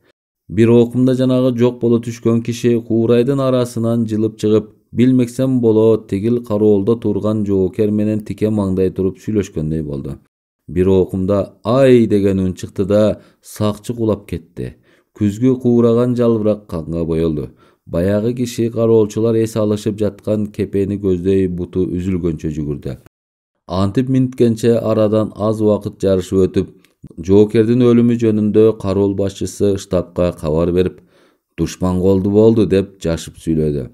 Бир окумда жанагы жок боло түшкөн киши куурайдын арасынан жылып чыгып, билмексем болот, тигил кароолдо турган жоокер менен тике маңдай туруп сүйлөшкөндөй болду. Бир окумда ай деген үн чыкты да сакчы кулап кетти. Күзгү куураган жалбырак канга боелду. Баягы киши кароолчулар эс алышып жаткан кепени көздөй буту үзүлгөнчө жүгүрдү. Антип минткенче арадан аз убакыт жарышып өтүп, жоокердин өлүмү жөнүндө кароол башчысы штабка кабар берип, душман колду болду деп жашып сүйлөдү.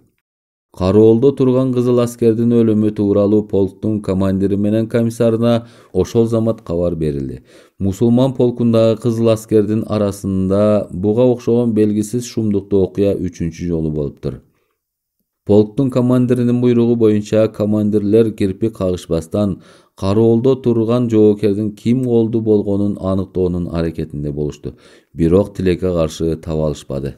Кароолдо турган кызыл аскердин өлүмү тууралуу полктун командири менен комиссарына ошол замат кабар берилди. Мусулман полкундагы кызыл аскердин арасында буга окшогон белгисиз шумдуктуу окуя үчүнчү жолу болуптур. Полктун командиринин буйругу боюнча командирлер кирпик кагышпастан кароолдо турган жоокердин ким колду болгонун аныктоонун аракетинде болушту. Бирок тилекке каршы таба алышпады.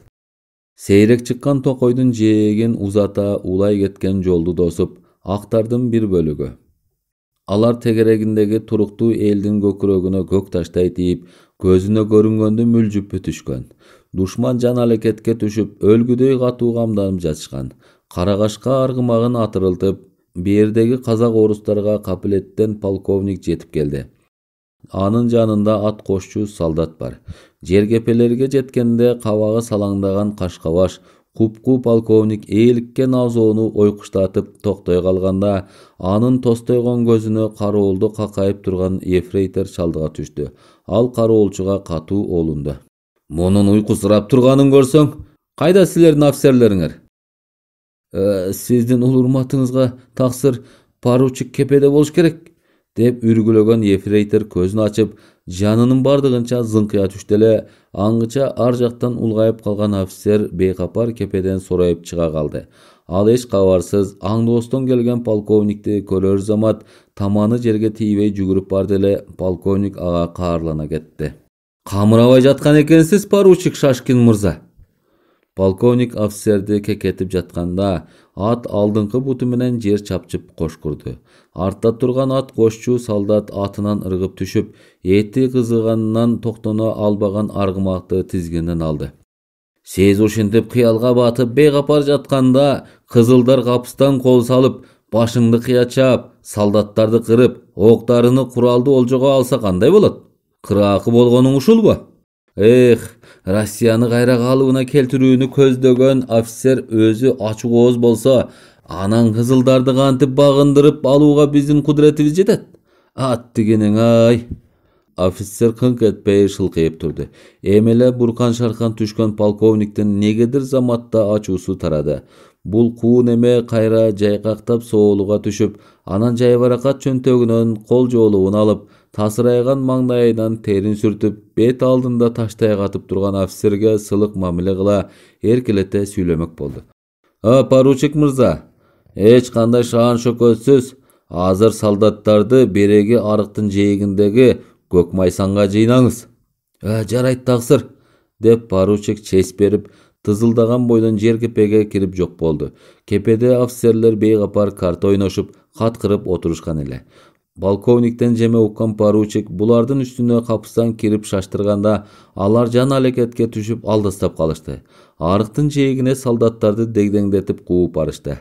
Сейрек чыккан токойдун жээгин узата улай кеткен жолду тосуп, актардын бир бөлүгү. Алар тегерегиндеги туруктуу элдин көкүрөгүнө көк таштай тийип, көзүнө көрүнгөндө мүлжүп бүтүшкөн. Душман жан алекетке түшүп, өлгүдөй катуу камданып жатышкан. Карагашка аргымагын атырылтып, бердеги казак орустарга капилеттен полковник жетип келди. Анын жанында ат кошчу солдат бар. Жергепелерге жеткенде кабагы салаңдаган кашкабаш, купку полковник ээликкен азоону ойкуштатып токтой калганда, анын тостойгон көзүнө кароолдо какайып турган ефрейтор чалдыга түштү. Ал кароолчуга катуу олунду. Мунун уйкусурап турганын көрсөң, кайда силердин офицерлериңер? Сиздин улурматыңызга таксыр поручик кепеде болуш керек, деп үргүлөгөн ефрейтор көзүн ачып, жанынын бардыгынча зыңкыя түштү эле, аңгыча ар жактан улгайып калган офицер бейкапар кепеден сорайып чыга калды. Ал эч кабарсыз аңдоостон келген полковникти көрөр замат таманы жерге тийбей жүгүрүп барды эле, полковник ага каарлана кетти. Камырабай жаткан экенсиз, поручик Шашкин мырза. Полковник офицерди кекетип жатканда ат алдыңкы буту менен жер чапчып кошкурду. Артта турган ат кошчу солдат атынан ыргып түшүп, эти кызыганынан токтоно албаган аргымакты тизгинден алды. Сез ушинтип кыялга батып бейгапар жатканда кызылдар капыстан кол салып, башыңды кыячап, солдаттарды кырып, октарыны куралды олжого алса кандай болот? Кыраакы болгонуң ушулбу? Эх, Россияны кайра калыбына келтирүүнү көздөгөн офицер өзү ачык ооз болсо, анан кызылдарды кантип багындырып алууга биздин кудуретибиз жетет? Ат дегениң ай. Офицер кыңк этпей шылкыйып турду. Эмеле буркан шаркан түшкөн полковниктин негедир заматта ачуусу тарады. Бул куу неме кайра жайкактап соолуга түшүп, анан жайбаракат чөнтөгүнөн кол жоолугун алып, тасырайган маңдайынан терин сүртүп, бет алдында таштай катып турган офицерге сылык мамиле кыла эркелете сүйлөмөк болду. Поручик мырза, эч кандай шаан шөкөтсүз азыр солдаттарды береги арыктын жээгиндеги көк майсанга жыйнаңыз. Жарайт таксыр, деп поручик чес берип, тызылдаган бойдон жер кепеге кирип жок болду. Кепеде офицерлер бейгапар карта ойношуп, каткырып отурушкан эле. Полковниктен жеме уккан поручик булардын үстүнө капыстан кирип шаштырганда, алар жан алекетке түшүп алдастап калышты. Арыктын жээгине солдаттарды дегдеңдетип кууп барышты.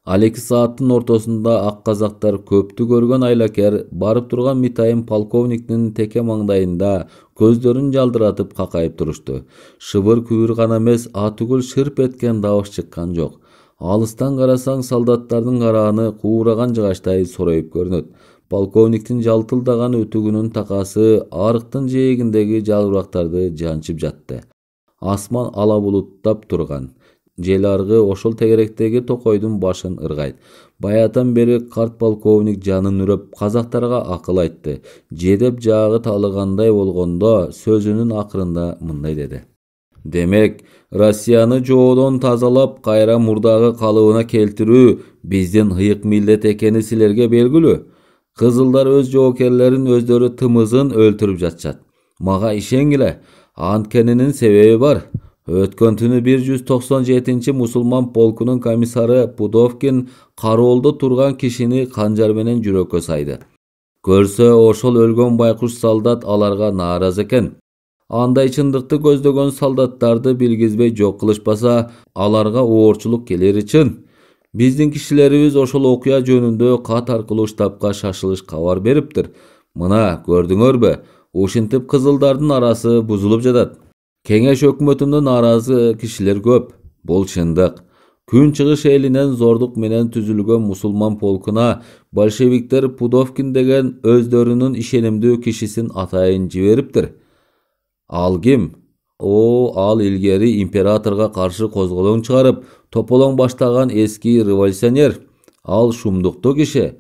Ал 2 сааттын ортосунда ак казактар көптү көргөн айлакер барып турган Митайым полковниктин теке маңдайында көздөрүн жалдыратып какайып турушту. Шыбыр күбүр гана эмес, атүгүл шырп эткен дабыш чыккан жок. Алыстан карасаң солдаттардын карааны куураган жыгачтай сороюп көрүнөт. Полковниктин жалтылдаган өтүгүнүн такасы арыктын жээгиндеги жалбырактарды жанчып жатты. Асман ала булуттап турган. Жел аргы ошол тегеректеги токойдун башын ыргайт. Баятан бери карт полковник жанын үрөп казактарга акыл айтты. Жедеп жагы талыгандай болгондо сөзүнүн акырында мындай деди. Демек, Россияны жоодон тазалап, кайра мурдагы калыбына келтирүү биздин ыйык милдет экени силерге белгилүү. Кызылдар өз жоокерлерин өздөрү тымызын өлтүрүп жатышат. Мага ишенгиле, анткенинин себеби бар. Өткөн түнү 197-чи мусулман полкунун комиссары Пудовкин кароолдо турган кишини канжар менен жүрөккө сайды. Көрсө ошол өлгөн байкуш солдат аларга нааразы экен. Андай чындыкты көздөгөн солдаттарды билгизбей жок кылышпаса, аларга оорчулук келери чын. Биздин кишилерибиз ошол окуя жөнүндө кат аркылуу штабка шашылыш кабар бериптир. Мына көрдүңөрбү, ушинтип кызылдардын арасы бузулуп жатат. Кеңеш өкмөтүнө нааразы кишилер көп. Бул чындык. Күн чыгыш элинен зордук менен түзүлгөн мусулман полкуна большевиктер Пудовкин деген өздөрүнүн ишенимдүү кишисин атайын жибериптир. Ал ким? Ал илгери императорго каршы козголоң чыгарып, тополоң баштаган эски революционер. Ал шумдуктуу киши.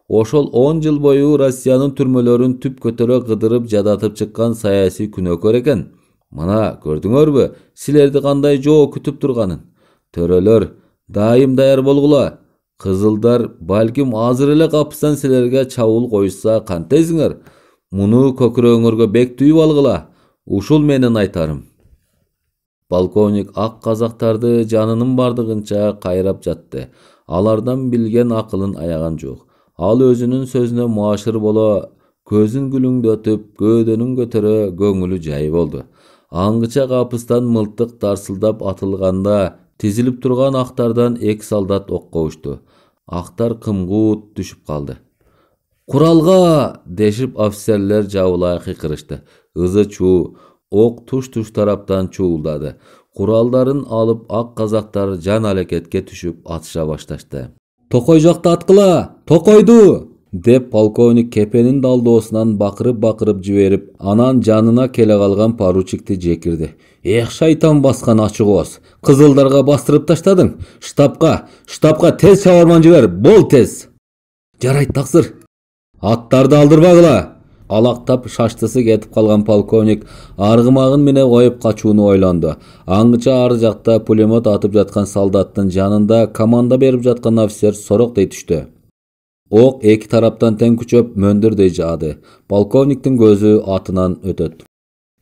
Ошол 10 жыл бою Россиянын түрмөлөрүн түп көтөрө кыдырып жадатып чыккан саясий күнөөкөр экен. Мына көрдүңөрбү, силерди кандай жоо күтүп турганын. Төрөлөр, дайым даяр болгула. Кызылдар балким азыр эле капыстан силерге чабуул коюшса кантесиңер? Муну көкүрөңөргө бек түйүп алгыла. Ушул менин айтарым. Полковник ак казактарды жанынын бардыгынча кайрап жатты. Алардан билген акылын аяган жок. Ал өзүнүн сөзүнө маашыр боло, көзүн күлүңдөтүп, көөдөнүн көтөрө көңүлү жай болду. Аңгыча капыстан мылтык тарсылдап атылганда, тизилип турган актардан 2 солдат окко учту. Актар кымгуут түшүп калды. Куралга! Дешип офицерлер жабылай кыйкырышты. Ызы чуу, ок туш-туш тараптан чуулдады. Куралдарын алып ак казактар жан алекетке түшүп атыша башташты. Токой жакта аткыла! Токойду! Деп полковник кепенин далдоосунан бакырып жиберип, анан жанына келе калган поручикти жекирди. Эх, шайтан баскан ачык ооз. Кызылдарга бастырып таштадың. Штабка тез чабарман жибер. Бол тез. Жарайт таксыр. Аттарды алдырбагыла. Алактап шаштысы кетип калган полковник аргымагын менен коюп качууну ойлонду. Аңгыча ар жакта пулемет атып жаткан солдаттын жанында команда берип жаткан офицер сороктой түштү. Ок 2 тараптан тең күчөп мөндөрдөй жаады. Полковниктин көзү атынан өтөт.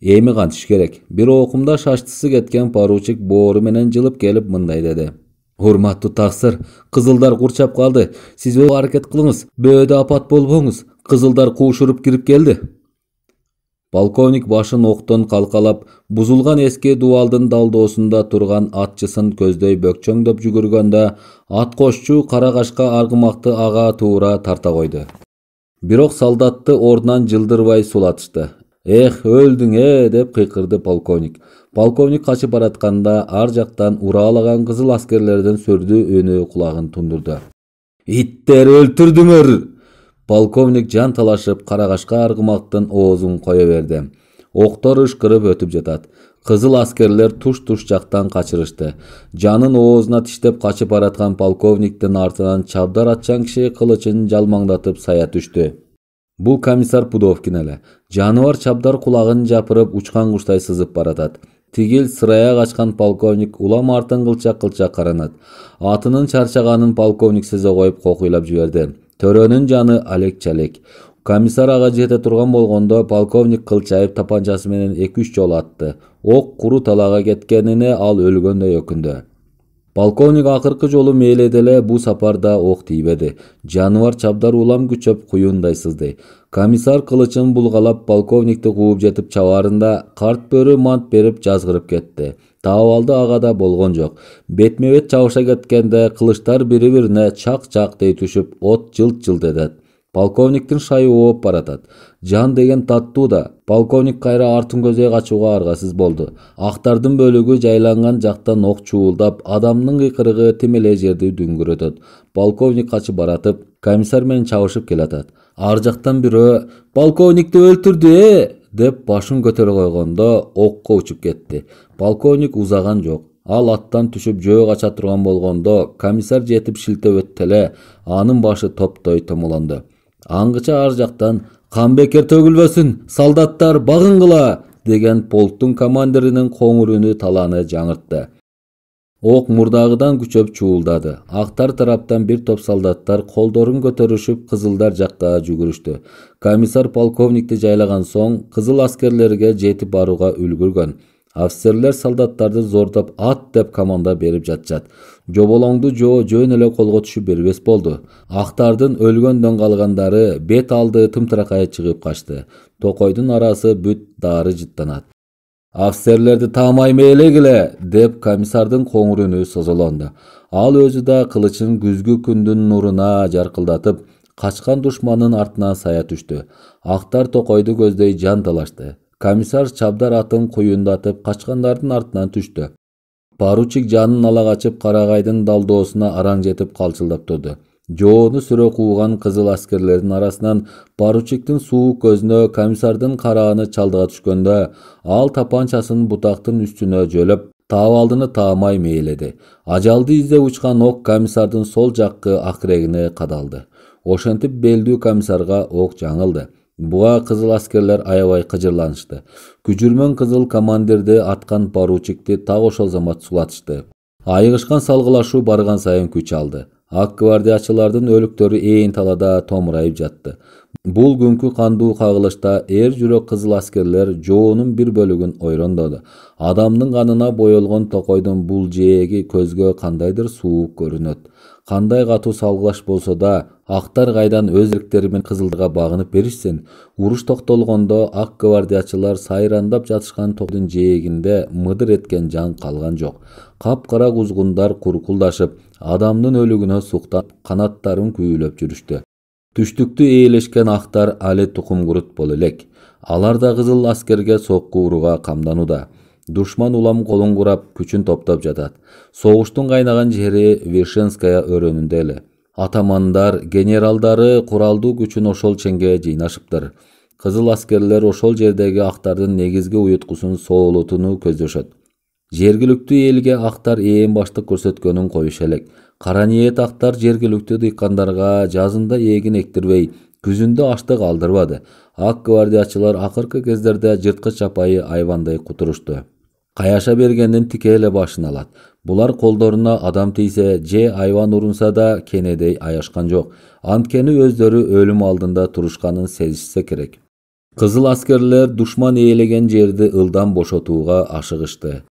Эми кантыш керек? Bir окумда шаштысы кеткен поручик боору менен жылып келип мындай деди. Урматтуу таксыр, кызылдар курчап калды. Сиз өз аракет кылыңыз. Бөөдө апат болбоңуз. Кызылдар куушуруп кирип келди. Полковник башын октон калкалап, бузулган эски дубалдын далдоосунда турган атчысын көздөй бөкчөңдөп жүгүргөндө, ат кошчу кара кашка аргымакты ага туура тарта койду. Бирок солдатты ордунан жылдырбай сулатышты. Эх, өлдүң деп кыйкырды полковник. Полковник качып баратканда ар жактан ураалаган кызыл аскерлердин сүрдүү үнү кулагын тундурду. Иттер, өлтүрдүңөр! Полковник жан талашып карагашка аргымактын оозун кое берди. Октор ышкырып өтүп жатат. Кызыл аскерлер туш-туш жактан качырышты. Жанын оозуна тиштеп качып бараткан полковниктин артынан чабдар атчан киши кылычын жалмаңдатып сая түштү. Бул комиссар Пудовкин эле. Жаныбар чабдар кулагын жапырып учкан куштай сызып баратат. Тигил сырая качкан полковник улам артын кылчак каранат. Атынын чарчаганын полковник сезе коюп кокуйлап жиберди. Төрөнүн жаны алек-чалек. Комиссар ага жете турган болгондо полковник кылчайып тапанчасы менен 2-3 жолу атты. Ок куру талага кеткенине ал өлгөндөй өкүндү. Полковник акыркы жолу мээледи эле, бул сапарда ок тийбеди. Жаныбар чабдар улам күчөп куюндай сызды. Комиссар кылычын булгалап полковникти кууп жетип чабаарында карт бөрү мант берип жазгырып кетти. Таап алды агада болгон жок. Бетме-бет чабыша кеткенде кылычтар бири-бирине чак-чак дей түшүп, от жылт-жылт этет. Полковниктин шайы ооп баратат. Жан деген таттуу да. Полковник кайра артын көзөй качууга аргасыз болду. Актардын бөлүгү жайланган жактан ок чуулдап, адамдын кыйкырыгы тим эле жерди дүңгүрөтөт. Полковник качып баратып, комиссар менен чабышып келатат. Ар жактан бирөө "Полковникти өлтүрдү, деп башын көтөрө койгондо окко учуп кетти. Полковник узаган жок. Ал аттан түшүп жөө кача турган болгондо комиссар жетип шилтеп өттү эле, анын башы топтой томуланды. Аңгыча ар жактан "Кан бекер төгүлбөсүн, солдаттар багынгыла" деген полктун командиринин коңур үнү талааны жаңыртты. Ок мурдагыдан күчөп чуулдады. Актар тараптан бир топ солдаттар колдорун көтөрүшүп кызылдар жакка жүгүрүштү. Комиссар полковникти жайлаган соң кызыл аскерлерге жетип барууга үлгүргөн. Офицерлер солдаттарды зордоп ат деп команда берип жатышат. Жоболоңду жөн эле колго түшүп бербес болду. Актардын өлгөндөн калгандары бет алды тымтыракай чыгып качты. Токойдун арасы бүт дары жыттанат. Офицерлерди таамай мээлегиле деп комиссардын коңур үнү созолонду. Ал өзү да кылычын күзгү күндүн нуруна жаркылдатып, качкан душманын артына сая түштү. Актар токойду көздөй жан талашты. Комиссар чабдар атын куюндатып качкандардын артынан түштү. Поручик жанын ала качып Карагайдын далдоосуна араң жетип калчылдап турду. Жоону сүрө кууган кызыл аскерлердин арасынан поручиктин суук көзүнө комиссардын карааны чалдыга түшкөндө ал тапанчасын бутактын үстүнө жөлөп, таап-алдыны таамай мээледи. Ажалды издеп учкан ок комиссардын сол жаккы акырегине кадалды. Ошентип белдүү комиссарга ок жаңылды. Буга кызыл аскерлер аябай кыжырланышты. Күжүрмөн кызыл командирди аткан поручикти так ошол замат сулатышты. Айыгышкан салгылашуу барган сайын күч алды. Ак гвардиячылардын өлүктөрү ээн талада томурайып жатты. Бул күнкү кандуу кагылышта эр жүрөк кызыл аскерлер жоонун бир бөлүгүн ойрондоду. Адамдын канына боелгон токойдун бул жээги көзгө кандайдыр суук көрүнөт. Кандай катуу салгылаш болсо да, актар кайдан өз эрктери менен кызылдарга багынып беришсин. Уруш токтолгондо ак гвардиячылар сайрандап жатышкан токойдун жээгинде мыдыр эткен жан калган жок. Капкара кузгундар куркулдашып, адамдын өлүгүнө суктап, канаттарын күйүлөп жүрүштү. Түштүктү ээлешкен актар али тукум курут боло элек. Алар да кызыл аскерге сокку урууга камданууда. Душман улам колун курап, күчүн топтоп жатат. Согуштун кайнаган жери Вишенская өрөөнүндө эле. Атамандар, генералдары куралдуу күчүн ошол ченге жыйнашыптыр. Кызыл аскерлер ошол жердеги актардын негизги уюткусун соолутууну көздөшөт. Жергиликтүү элге актар ээн баштык көрсөткөнүн коюш элек. Кара ниет актар жергиликтүү дыйкандарга жазында эгин эктирбей, күзүндө аштык алдырбады. Ак гвардиячылар акыркы кездерде жырткыч апайы айвандай кутурушту. Каяша бергендин тике эле башын алат. Булар колдоруна адам тийсе же айван урунса да кенедей аяшкан жок. Анткени өздөрү өлүм алдында турушканын сезишсе керек. Кызыл аскерлер душман ээлеген жерди ылдам бошотууга ашыгышты.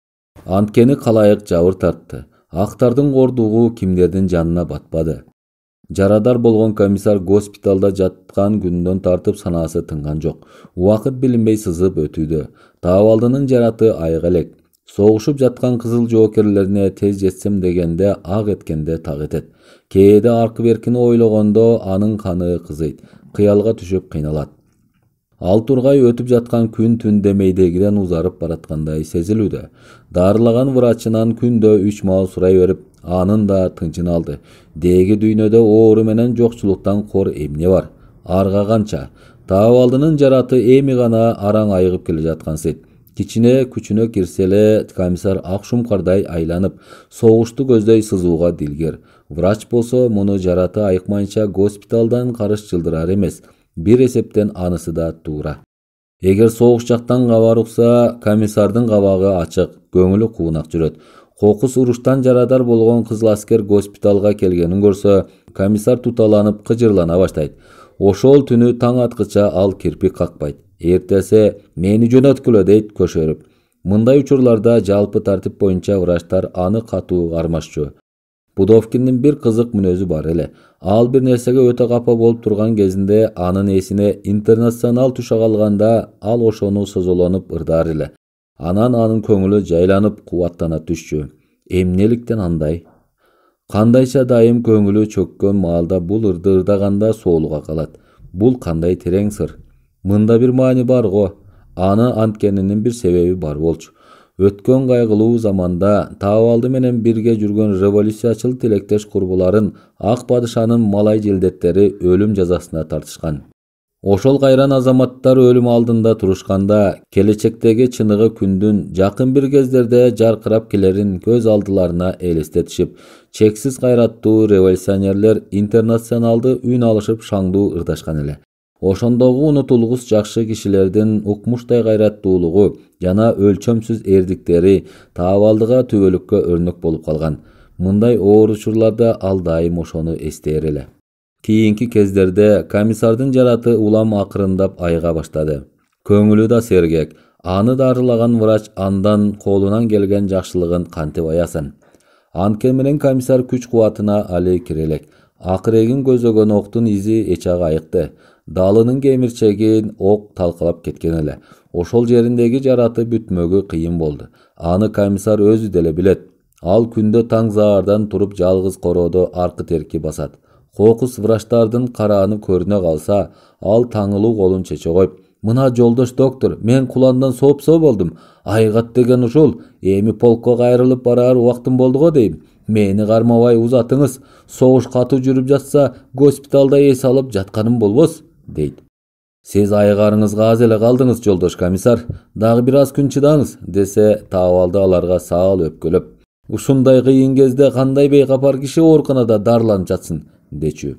Анткени калайык жабыр тартты. Актардын кордугу кимдердин жанына батпады. Жарадар болгон комиссар госпиталда жаткан күндөн тартып санаасы тынган жок. Убакыт билинбей сызып өтүүдө. Таабалдынын жараты айга элек. Согушуп жаткан кызыл жоокерлерине тез жетсем дегенде ак эткенде так этет. Кээде аркы беркини ойлогондо анын каны кызыйт. Кыялга түшүп кыйналат. Ал тургай өтүп жаткан күн түн демейдегиден узарып бараткандай сезилүүдө. Дарылаган врачынан күндө 3 маал сурай берип, анын да тынчын алды. Деги дүйнөдө оору менен жокчулуктан кор эмне бар? Арга канча? Таабалдынын жараты эми гана араң айыгып келе жаткан сет. Кичине күчүнө кирсе эле комиссар ак шумкардай айланып, согушту көздөй сызууга дилгер. Врач болсо муну жараты айыкмайынча госпиталдан карыш жылдырар эмес. Bir эсептен анысы да туура. Эгер согуш жактан кабар укса, комиссардын кабагы ачык, көңүлү куунак жүрөт. Кокус уруштан жарадар болгон кызыл аскер госпиталга келгенин көрсө, комиссар туталанып кыжырлана баштайт. Ошол түнү таң аткыча ал кирпик какпайт. Эртесе мени жөнөткүлө дейт көшөрүп. Мындай учурларда жалпы тартип боюнча врачтар аны катуу кармашчу. Пудовкиндин бир кызык мүнөзү бар эле. Ал бир нерсеге өтө капа болуп турган кезинде анын эсине интернационал түшө калганда ал ошону созолонуп ырдар эле. Анан анын көңүлү жайланып кубаттана түшчү. Эмнеликтен андай? Кандайча дайым көңүлү чөккөн маалда бул ырды ырдаганда соолуга калат. Бул кандай терең сыр? Мында бир маани бар го. Аны анткенинин бир себеби бар болчу. Өткөн кайгылуу заманда Таабалды менен бирге жүргөн революциячыл тилектеш курбуларын ак падышанын малай желдеттери өлүм жазасына тартышкан. Ошол кайран азаматтар өлүм алдында турушканда, келечектеги чыныгы күндүн жакын бир кездерде жаркырап келерин көз алдыларына элестетишип, чексиз кайраттуу революционерлер интернационалды үн алышып шаңдуу ырдашкан эле. Ошондогу унутулгус жакшы кишилердин укмуштай кайраттуулугу жана өлчөмсүз эрдиктери Таабалдыга түбөлүккө өрнөк болуп калган. Мындай оор учурларда ал дайым ошону эстээр эле. Кийинки кездерде комиссардын жараты улам акырындап айыга баштады. Көңүлү да сергек. Аны дарылаган врач андан колунан келген жакшылыгын кантип аясын. Анткени менен комиссар күч кубатына али кирелек. Акырегин көзөгөн октун изи эчага айыкты. Далынын кемирчегин ок талкалап кеткен эле. Ошол жериндеги жараты бүтмөгү кыйын болду. Аны комиссар өзү деле билет. Ал күндө таң заардан туруп жалгыз короодо аркы терки басат. Кокус врачтардын карааны көрүнө калса, ал таңылуу колун чече коюп, "Мына жолдош доктор, мен куландан соопсоо болдум. Айгат деген ушул. Эми полкко кайрылып барар убактым болду го дейм. Мени кармабай узатыңыз. Согуш катуу жүрүп жатса, госпиталда эс алып жатканым болбос", дейт. "Сиз айыгарыңызга аз эле калдыңыз, жолдош комиссар. Дагы бир аз күн чыдаңыз", десе Таабалды аларга саал өпкөлөп. "Ушундай кыйын кезде кандай бейкапар киши ооруканада дарыланып жатсын", дечү.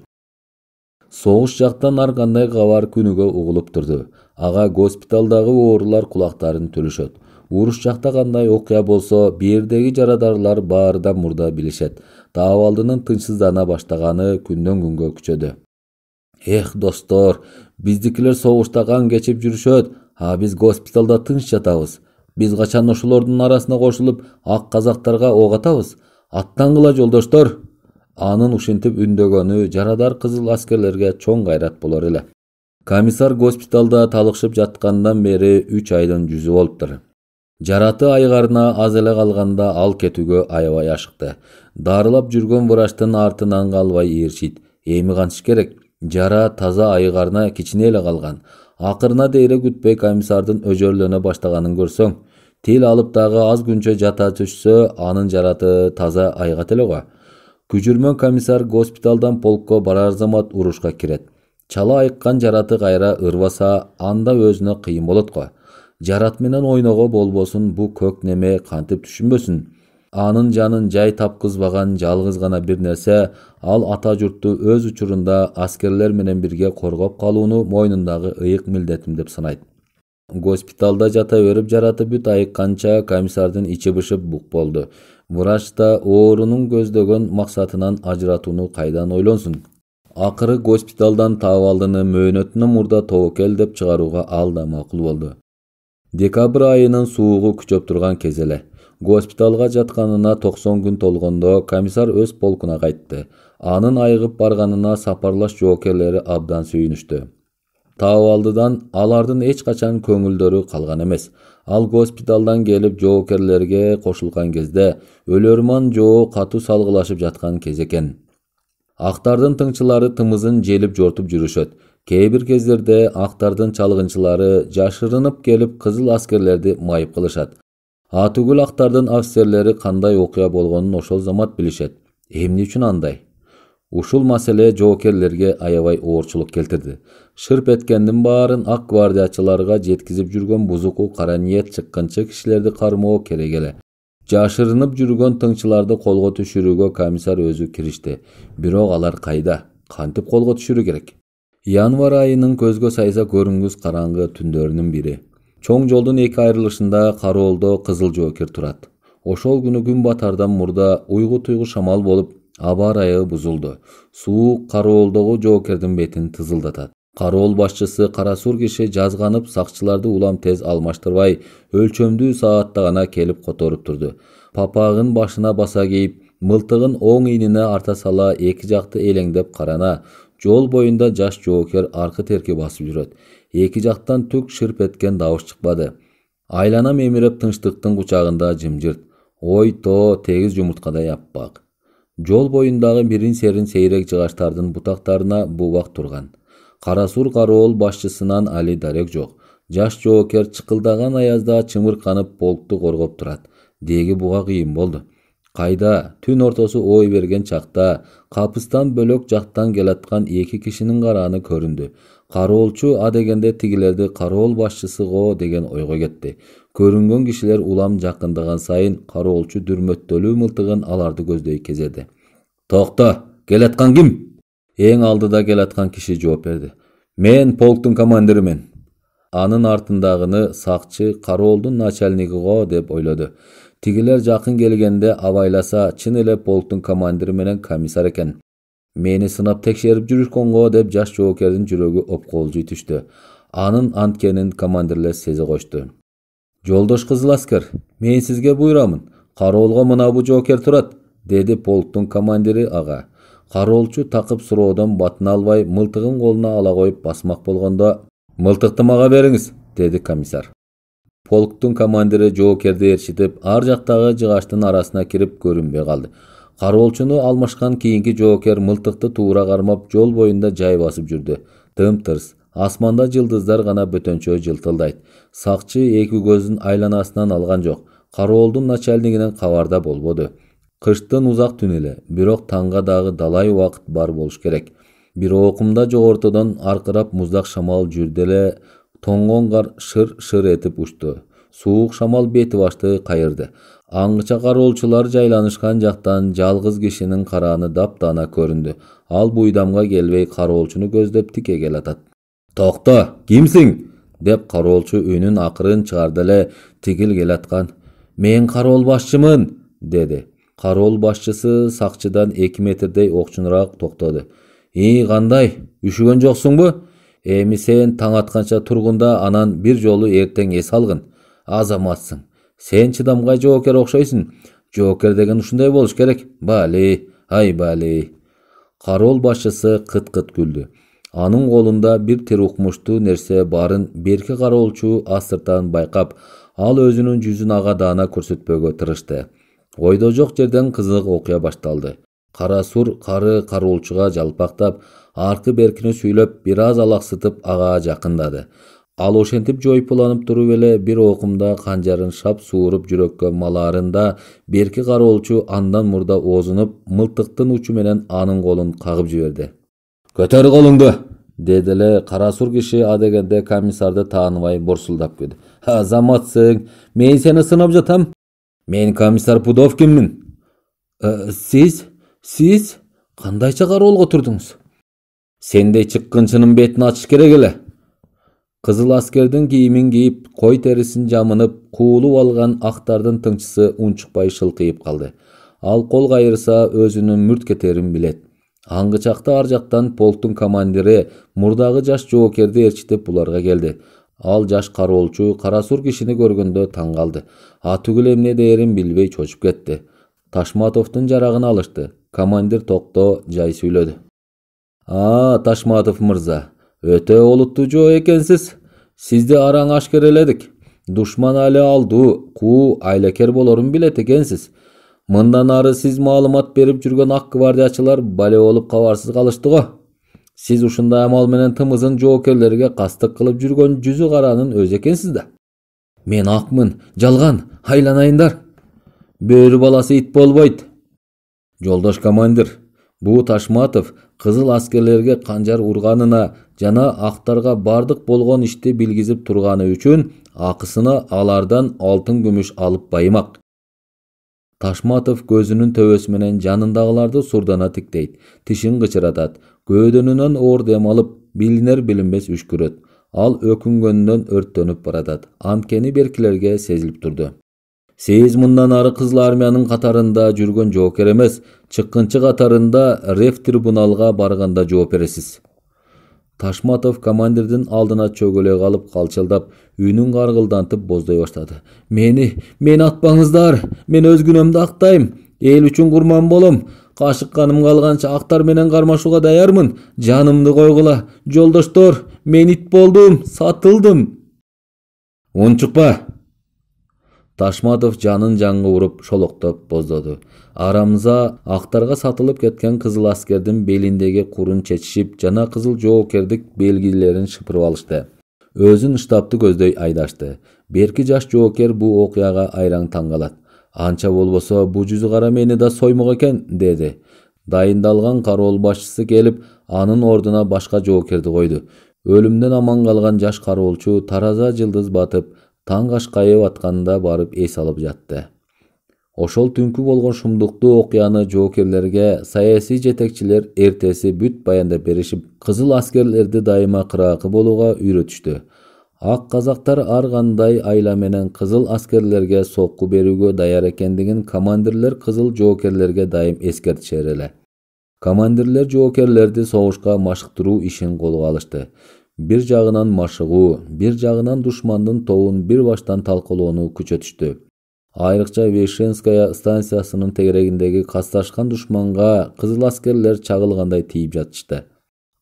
Согуш жактан ар кандай кабар күнүгө угулуп турду. Ага госпиталдагы оорулар кулактарын түлүшөт. Уруш жакта кандай окуя болсо, биирдеги жарадарлар баарыдан мурда билишет. Таабалдынын тынчсыздана баштаганы күндөн күнгө күчөдү. "Эх, достор, биздикилер согушта кан кечип жүрүшөт, а биз госпиталда тынч жатабыз. Биз качан ошолордун арасына кошулуп, ак казактарга ок атабыз? Аттангыла, жолдоштор!" Анын ушинтип үндөгөнү жарадар кызыл аскерлерге чоң кайрат болор эле. Комиссар госпиталда талыкшып жаткандан бери 3 айдын жүзү болуптур. Жараты айыгарына аз эле калганда ал кетүүгө аябай ашыкты. Дарылап жүргөн врачтын артынан калбай ээрчийт. Эми кантыш керек? Жара таза айыгарына кичине эле калган. Акырына дейре күтпөй комиссардын өжөрлөнө баштаганын көрсөң, тил алып дагы аз күнчө жата түшсө, анын жараты таза айыгат эле го. Күжүрмөн комиссар госпиталдан полкко барар замат урушка кирет. Чала айыккан жараты кайра ырбаса, анда өзүнө кыйын болот го. Жарат менен ойного болбосун бу көк неме кантип түшүнбөсүн? Анын жанын жай тапкызбаган жалгыз гана бир нерсе, ал ата журтту өз учурунда аскерлер менен бирге коргоп калууну мойнундагы ыйык милдетим деп санайт. Госпиталда жата берип жараты бүт айыкканча комиссардын ичи бышып бук болду. Врач да оорунун көздөгөн максатынан ажыратууну кайдан ойлонсун? Акыры госпиталдан табалдыны мөөнөтүнөн мурда тобокел деп чыгарууга ал да макул болду. Декабрь айынын суугу күчөп турган кез эле. Госпиталга жатканына 90 күн толгондо комиссар өз полкуна кайтты. Анын айыгып барганына сапарлаш жоокерлери абдан сүйүнүштү. Табалдыдан алардын эч качан көңүлдөрү калган эмес. Ал госпиталдан келип жоокерлерге кошулган кезде өлөрман жоо катуу салгылашып жаткан кез экен. Актардын тыңчылары тымызын желип жортуп жүрүшөт. Кээ бир кездерде актардын чалгынчылары жашырынып келип кызыл аскерлерди майып кылышат. Атүгүл актардын офицерлери кандай окуя болгонун ошол замат билишет. Эмне үчүн андай? Ушул маселе жоокерлерге аябай оорчулук келтирди. Шырп эткендин баарын ак гвардиячыларга жеткизип жүргөн бузуку кара ниет чыккынчы кишилерди кармоо керек эле. Жашырынып жүргөн тыңчыларды колго түшүрүүгө комиссар өзү киришти. Бирок алар кайда? Кантип колго түшүрүү керек? Январь айынын көзгө сайса көрүнгүс караңгы түндөрүнүн бири. Чоң жолдун эки айрылышында Кароолдо кызыл жоокер турат. Ошол күнү күн батардан мурда уйгу-туйгу шамал болуп, аба ырайы бузулду. Суук Кароолдогу жоокердин бетин тызылдатат. Кароол башчысы Карасур киши жазганып сакчыларды улам тез алмаштырбай, өлчөмдүү саатта гана келип которуп турду. Папагын башына баса кийип, мылтыгын оң ийнине арта сала эки жакты элеңдеп карана. Жол боюнда жаш жоокер аркы терки басып жүрөт. Эки жактан түк шырп эткен дабыш чыкпады. Айлана мемиреп тынчтыктын кучагында жымжырт. Ой то тегиз жумурткадай аппак. Жол боюндагы бирин серин сейрек жыгачтардын бутактарына бубак турган. Карасур Кароол башчысынан али дарек жок. Жаш жоокер чыкылдаган аязда чымырканып полкту коргоп турат. Деги буга кыйын болду. Кайда түн ортосу ой берген чакта капыстан бөлөк жактан келаткан эки кишинин карааны көрүндү. Кароолчу адегенде тигилерди Кароол башчысы го деген ойго кетти. Көрүнгөн кишилер улам жакындаган сайын Кароолчу дүрмөттөлүү мылтыгын аларды көздөй кезеди. Токто, келаткан ким? Эң алдыда келаткан киши жооп берди. Мен полктун командиримен. Анын артындагыны сакчы Кароолдун начальниги го деп ойлоду. Тигилер жакын келгенде абайласа чын эле полктун командири менен комиссар экен. Мени сынап текшерип жүрүшкөн го деп жаш жоокердин жүрөгү опколжуй түштү. Анын анткенин командирлер сезе кошту. Жолдош кызыл аскер, мен сизге буйрамын. Кароолго мына бу жоокер турат, деди полктун командири ага. Кароолчу такып суроодон батын албай мылтыгын колуна ала коюп басмак болгондо, "Мылтыкты мага бериңиз", деди комиссар. Полктун командири жоокерди ээрчитип, ар жактагы жыгачтын арасына кирип көрүнбөй калды. Кароолчуну алмашкан кийинки жоокер мылтыкты туура кармап жол боюнда жай басып жүрдү. Тым-тырс, асманда жылдыздар гана бөтөнчө жылтылдайт. Сакчы эки көзүн айланасынан алган жок. Кароолдун начальнигинен кабарда болбоду. Кыштын узак түн эле, бирок таңга дагы далай убакыт бар болуш керек. Бир окумда жогортодон аркырап муздак шамал жүрдү эле, тоңгон кар шыр-шыр этип учту. Суук шамал бети башты кайырды. Аңгыча кароолчулар жайланышкан жактан жалгыз кишинин карааны таптана көрүндү. Ал буйдамга келбей кароолчуну көздөп тике келатат. "Токто, кимсиң?" деп кароолчу үнүн акырын чыгарды эле тигил келаткан. "Мен Кароол башчымын", деди. Кароол башчысы сакчыдан 2 метрдей окчуnuраак токтоду. Кандай? Үшүгөн жоксуңбу? Эми сен таң атканча тургунда анан бир жолу эртең эс алгын. Азаматсың. Сен чыдамгай жоокер окшойсуң. Жоокер деген ушундай болуш керек. Бали, ай бали. Кароол башчысы кыт-кыт күлдү. Анын колунда бир тирукмуштуу нерсе барын берки кароолчу астыртан байкап, ал өзүнүн жүзүн ага даана көрсөтпөөгө тырышты. Ойдо жок жерден кызык окуя башталды. Карасур кары кароолчуга жалпактап, аркы беркине сүйлөп, бир аз алаксытып ага жакындады. Ал ошентип жойпуланып туруп эле бир окумда канжарын шап сууруп жүрөккө малаарында берки кароолчу андан мурда оозунуп, мылтыктын учу менен анын колун кагып жиберди. "Көтөр колуңду", деди эле Карасур киши адегенде комиссарды тааныбай борсулдап күйдү. "Азаматсың, мен сени сынап жатам. Мен комиссар Пудовкинмин." Сиз кандайча кароолго турдуңуз?" "Сендей чыккынчынын бетин ачыш керек эле." Кызыл аскердин кийимин кийип, кой терисин жамынып, куулуп алган актардын тыңчысы унчукпай шылкыйып калды. Ал кол кайырса өзүнүн мүрт кетерин билет. Аңгычакта ар жактан полктун командири мурдагы жаш жоокерди ээрчитип буларга келди. Ал жаш кароолчу кара сур кишини көргөндө таң калды. Атүгүл эмне дээрин билбей чочуп кетти. Ташматовдун жарагын алышты. Командир токто жай сүйлөдү. Ташматов мырза, өтө олуттуу жоо экенсиз. Сизди араң ашкереледик. Душман али алдуу, куу, айлакер болорун билет экенсиз. Мындан ары сиз маалымат берип жүргөн ак гвардиячылар бале болуп кабарсыз калышты го. Сиз ушундай амал менен тымызын жоокерлерге кастык кылып жүргөн жүзү каранын өзү экенсиз да. Мен акмын, жалган, айланайындар. Бөрү баласы ит болбойт. Жолдош командир, бу Ташматов кызыл аскерлерге канжар урганына жана актарга бардык болгон ишти билгизип турганы үчүн акысына алардан алтын күмүш алып байымак. Ташматов көзүнүн төбөсү менен жанындагыларды сурдана тиктейт, тишин кычыратат, көөдөнүнөн оор дем алып, билинер билинбес үшкүрөт. Ал өкүнгөндөн өрттөнүп баратат. Анткени беркилерге сезилип турду. Сиз мындан ары Кызыл армиянын катарында жүргөн жоокер эмес, чыккынчы катарында реф трибуналга барганда жооп бересиз. Ташматов командирдин алдына чөгөлө калып калчылдап, үнүн каргылдантып боздой баштады. Мени атпаңыздар, мен өз күнөмдү актайм, эл үчүн курман болом. Кашыкканым калганча актар менен кармашууга даярмын. Жанымды койгула, жолдоштор, мен ит болдум, сатылдым. Унчукпа. Ташматов жанын жаңга уруп шолоктоп боздоду. Арамза актарга сатылып кеткен кызыл аскердин белиндеги курун чечишип жана кызыл жоокердик белгилерин шыпырып алышты. Өзүн штабты көздөй айдашты. Берки жаш жоокер бу окуяга айраң таң калат. Анча болбосо бу жүзү кара мени да соймок экен, деди. Дайындалган кароол башчысы келип, анын ордуна башка жоокерди койду. Өлүмдөн аман калган жаш кароолчу тараза жылдыз батып, таң кашкайып атканда барып эс алып жатты. Ошол түнкү болгон шумдуктуу окуяны жоокерлерге саясий жетекчилер эртеси бүт баяндап беришип, кызыл аскерлерди дайыма кыраакы болууга үйрөтүштү. Ак казактар ар кандай айла менен кызыл аскерлерге сокку берүүгө даяр экендигин командирлер кызыл жоокерлерге дайым эскертишер эле. Командирлер жоокерлерди согушка машыктыруу ишин колго алышты. Bir жагынан машыгуу, bir жагынан душмандын тобун bir баштан талкалоону күчөтүштү. Айрыкча Вишенская станциясынын тегерегиндеги касташкан душманга кызыл аскерлер чагылгандай тийип жатышты.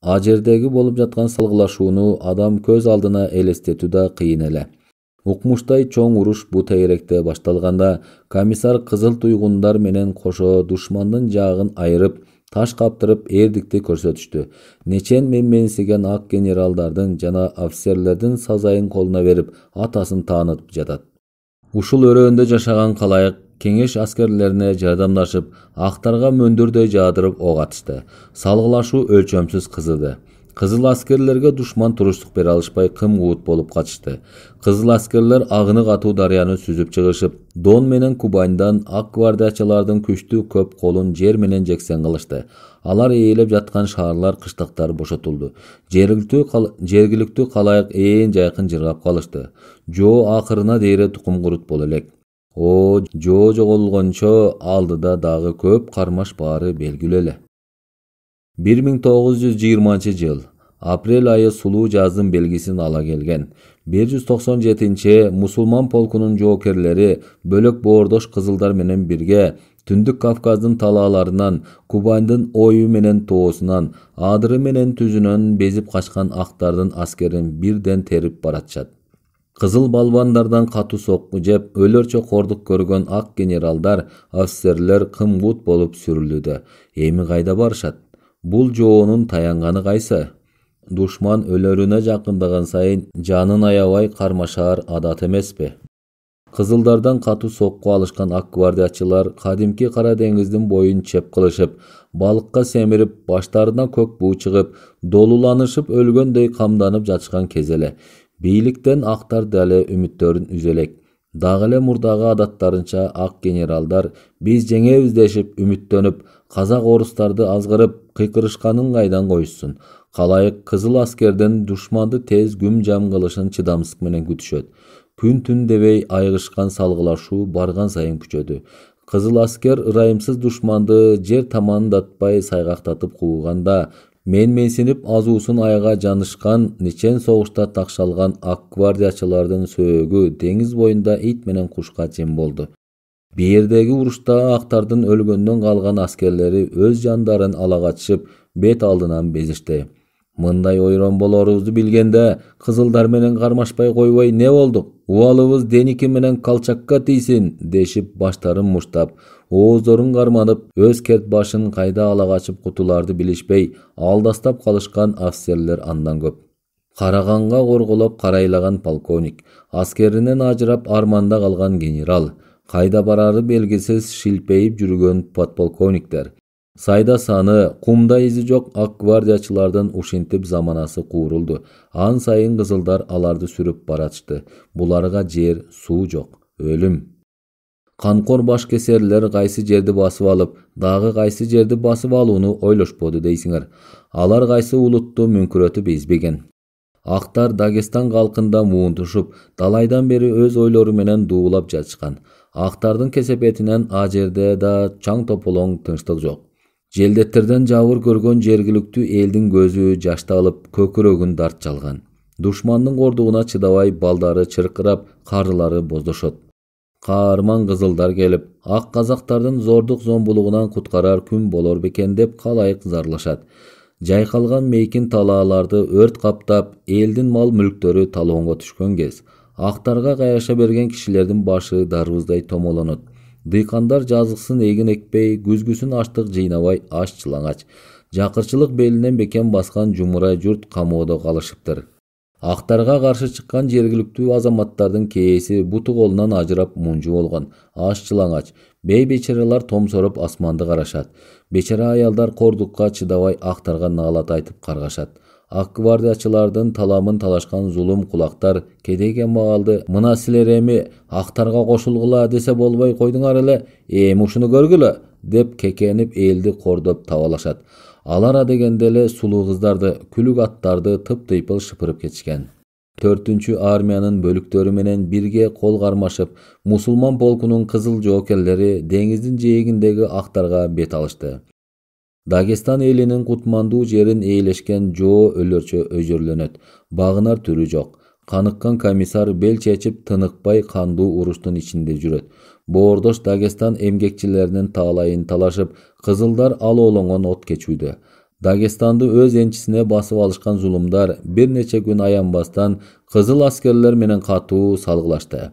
А жердеги болуп жаткан салгылашууну адам көз алдына элестетүү да кыйын эле. Укмуштай чоң уруш бу тегеректе башталганда комиссар кызыл туйгундар менен кошо душмандын жаагын айырып, таш каптырып эрдикти көрсөтүштү. Нечен менменсиген ак генералдардын жана офицерлердин сазайын колуна берип, атасын таанытып жатат. Ушул өрөөндө жашаган калайык кеңеш аскерлерине жардамдашып, актарга мөндүрдөй жаадырып ок атышты. Салгылашуу өлчөмсүз кызыды. Кызыл аскерлерге душман туруштук бере алышпай кым-куут болуп качышты. Кызыл аскерлер агыны катуу дарыяны сүзүп чыгышып, Дон менен Кубаньдан ак гвардиячылардын күчтүү көп колун жер менен жексен кылышты. Алар ээлеп жаткан шаарлар, кыштактар бошотулду. Жергиликтүү калайык ээн жайкын жыргап калышты. Жоо акырына дейре тукум курут боло элек. Жоо жоголгончо алдыда дагы көп кармаш баары белгилүү эле. 1920 жыл апрель айы сулуу жаздын белгисин ала келген. 197 мусулман полкунун жоокерлери бөлөк боордош кызылдар менен бирге Түндүк Кавказдын талааларынан, Кубаньдын ою менен тоосунан, адыры менен түзүнөн безип качкан актардын аскерин бирден терип баратышат. Кызыл балбандардан катуу сокку жеп, өлөрчө кордук көргөн ак генералдар, офицерлер кым-куут болуп сүрүлүүдө. Эми кайда барышат? Бул жоонун таянганы кайсы? Душман өлөрүнө жакындаган сайын жанын аябай кармашаар адат эмеспи? Кызылдардан катуу сокку алышкан ак гвардиячылар кадимки Кара деңиздин боюн чеп кылышып, балыкка семирип, баштарына көк буу чыгып, долуланышып өлгөндөй камданып жатышкан кез эле. Бийликтен актар дале үмүттөрүн үзө элек. Дагы эле мурдагы адаттарынча ак генералдар биз жеңебиз дешип үмүттөнүп, казак орустарды азгырып, кыйкырышканын кайдан койсун. Калайык кызыл аскердин душманды тез күм жам кылышын чыдамсыздык менен күтүшөт. Күн түн дебей айгышкан салгылашуу барган сайын күчөдү. Кызыл аскер ырайымсыз душманды жер тамандатпай сайгактатып кууганда, менсинип азуусун айга жанышкан, нечен согушта такшалган ак гвардиячылардын сөөгү деңиз боюнда ит менен кушка жем болду. Биирдеги урушта актардын өлгөндөн калган аскерлери өз жандарын ала качышып, бет алдынан безишти. Мындай ойрон болорубузду билгенде, кызылдар менен кармашпай койбой не болдук? Убалыбыз деники менен калчакка тийсин, дешип баштарын муштап, ооздорун карманып, өз керт башын кайда ала качып кутуларды билишпей, алдастап калышкан офицерлер андан көп. Караганга корголоп карайлаган полковник, аскеринен ажырап арманда калган генерал, кайда барары белгисиз шилпейип жүргөн подполковниктер. Сайда саны, кумда изи жок ак гвардиячылардын ушинтип заманасы куурулду. Ан сайын кызылдар аларды сүрүп баратышты. Буларга жер, суу жок, өлүм. Канкор баш кесерлер кайсы жерди басып алып, дагы кайсы жерди басып алууну ойлошподу дейсиңер. Алар кайсы улутту мүнкүрөтүп эзбеген. Актар Дагестан калкында муунтушуп, далайдан бери өз ойлору менен дуулап жатышкан. Актардын кесепетинен а жерде да чаң тополоң тынчтык жок. Желдеттерден жабыр көргөн жергиликтүү элдин көзү жашталып, көкүрөгүн дарт жалган. Душмандын кордугуна чыдабай балдары чыркырап, карылары боздошот. Каарман кызылдар келип, ак казактардын зордук зомбулугунан куткарар күн болор бекен деп калайык зарлашат. Жайкалган мейкин талааларды өрт каптап, элдин мал мүлктөрү талоонго түшкөн кез, актарга каяша берген кишилердин башы дарбыздай томолонот. Дыйкандар жазыксын эгин экпей, күзгүсүн аштык жыйнабай аш чылаңач. Жакырчылык белинен бекен баскан жумурай журт камоодо калышыптыр. Актарга каршы чыккан жергиликтүү азаматтардын кээси буту колунан ажырап мунжу болгон. Аш чылаңач. Бей бечаралар томсоруп асманды карашат. Бечара аялдар кордукка чыдабай актарга наалат айтып каргашат. Ак гвардиячылардын таламын талашкан зулум кулактар кедейген маалды мына силер эми актарга кошулгула десе болбой койдуңар эле, эми ушуну көргүлө деп кекенип элди кордоп табалашат. Алар адегенде эле сулуу кыздарды, күлүк аттарды тыптыйпыл шыпырып кетишкен. 4-чү армиянын бөлүктөрү менен бирге кол кармашып, мусулман полкунун кызыл жоокерлери деңиздин жээгиндеги актарга бет алышты. Дагестан элинин кутмандуу жерин ээлешкен жоо өлөрчө өжөрлөнөт. Багынар түрү жок. Каныккан комиссар бел чечип тыныкпай кандуу уруштун ичинде жүрөт. Боордош Дагестан эмгекчилеринин таалайын талашып, кызылдар ал олоңон от кечүүдө. Дагестанды өз энчисине басып алышкан зулумдар бир нече күн аянбастан кызыл аскерлер менен катуу салгылашты.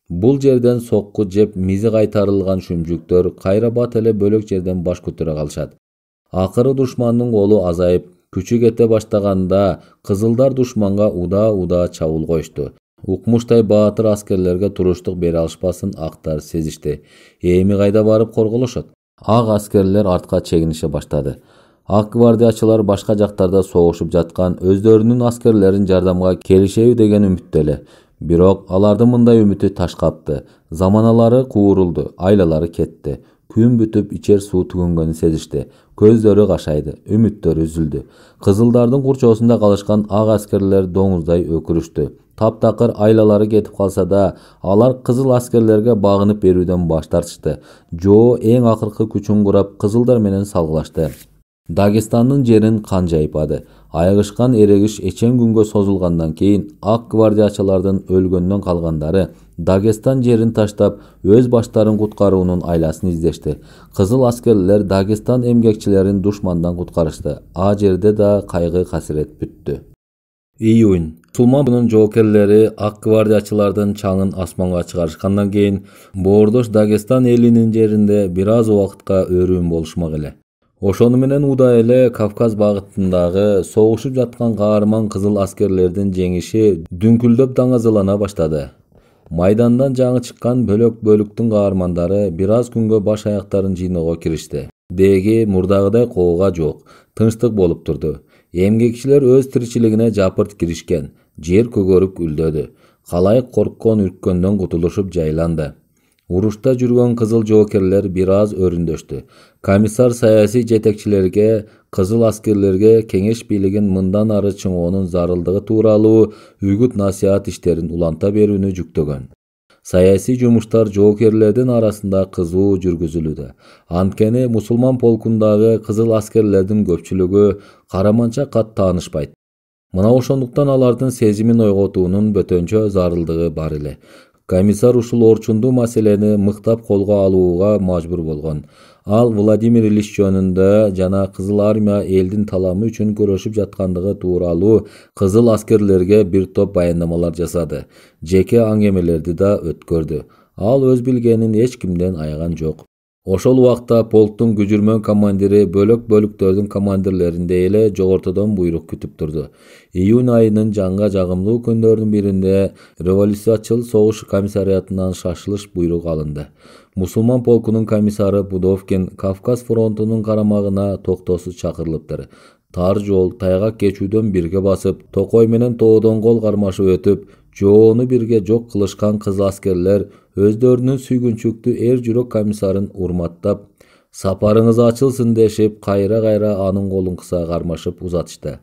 Бул жерден сокку жеп мизи кайтарылган шүмжүктөр кайра бат эле бөлөк жерден баш көтөрө калышат. Акыры душмандын колу азайып, күчү кете баштаганда кызылдар душманга уда чабуул коюшту. Укмуштай баатыр аскерлерге туруштук бере алышпасын актар сезишти. Эми кайда барып корголошот? Ак аскерлер артка чегинише баштады. Ак гвардиячылар башка жактарда согушуп жаткан өздөрүнүн аскерлерин жардамга келишеби деген үмүттө эле. Бирок алардын мындай үмүтү ташкапты. Заманалары куурулду, айлалары кетти. Күн бүтүп ичер суу түгөнгөнүн сезишти. Көздөрү кашайды, үмүттөрү үзүлдү. Кызылдардын курчоосунда калышкан ак аскерлер доңуздай өкүрүштү. Таптакыр айлалары кетип калса да, алар кызыл аскерлерге багынып берүүдөн баш тартышты. Жоо эң акыркы күчүн курап кызылдар менен салгылашты. Дагестандын жерин кан жайпады. Айгышкан эрегиш эчен күнгө созулгандан кийин ак гвардиячылардын өлгөндөн калгандары Дагестан жерин таштап өз баштарын куткаруунун айласын издешти. Кызыл аскерлер Дагестан эмгекчилерин душмандан куткарышты. А жерде да кайгы касирет бүттү. Июнь. Мусулман жоокерлери ак гвардиячылардын чаңын асманга чыгарышкандан кийин Боордош Дагестан элинин жеринде бир аз убакытка өрүүн болушмак эле. Ошону менен уда эле Кавказ багытындагы согушуп жаткан каарман кызыл аскерлердин жеңиши дүңкүлдөп даңазалана баштады. Майдандан жаңы чыккан бөлүктүн каармандары бир аз күнгө баш аяктарын жыйноого киришти. Деги мурдагыдай коога жок, тынчтык болуп турду. Эмгекчилер өз тиричилигине жапырт киришкен, жер көгөрүп үлдөдү. Калайык корккон үрккөндөн кутулушуп жайланды. Урушта жүргөн кызыл жоокерлер бир аз өрүндөштү. Комиссар саясий жетекчилерге, кызыл аскерлерге кеңеш бийлигин мындан ары чыңоонун зарылдыгы тууралуу үгүт насаат иштерин уланта берүүнү жүктөгөн. Саясий жумуштар жоокерлердин арасында кызуу жүргүзүлүүдө. Анткени мусулман полкундагы кызыл аскерлердин көпчүлүгү караманча кат таанышпайт. Мына ошондуктан алардын сезимин ойготуунун бөтөнчө зарылдыгы бар эле. Комиссар ушул орчундуу маселени мыктап колго алууга мажбур болгон. Ал Владимир Ильич жөнүндө жана Кызыл армия элдин таламы үчүн күрөшүп жаткандыгы тууралуу кызыл аскерлерге бир топ баяндамалар жасады. Жеке аңгемелерди да өткөрдү. Ал өз билгенин эч кимден аяган жок. Ошол убакта полктун күжүрмөн командири бөлөк-бөлүктөрдүн командирлериндей эле жогортодон буйрук күтүп турду. Июнь айынын жаңга жагымдуу күндөрүнүн биринде революциячыл согуш комиссариатынан шашылыш буйрук алынды. Мусулман полкунун комиссары Пудовкин Кавказ фронтунун карамагына токтоосуз чакырылыптыр. Тар жол, тайгак кечүүдөн бирге басып, Токой менен тоодон кол кармашып өтүп, жоону бирге жок кылышкан кызыл аскерлер өздөрүнүн сүйгүнчүктүү эр жүрөк комиссарын урматтап, сапарыңыз ачылсын дешип, кайра-кайра анын колун кыса кармашып узатышты.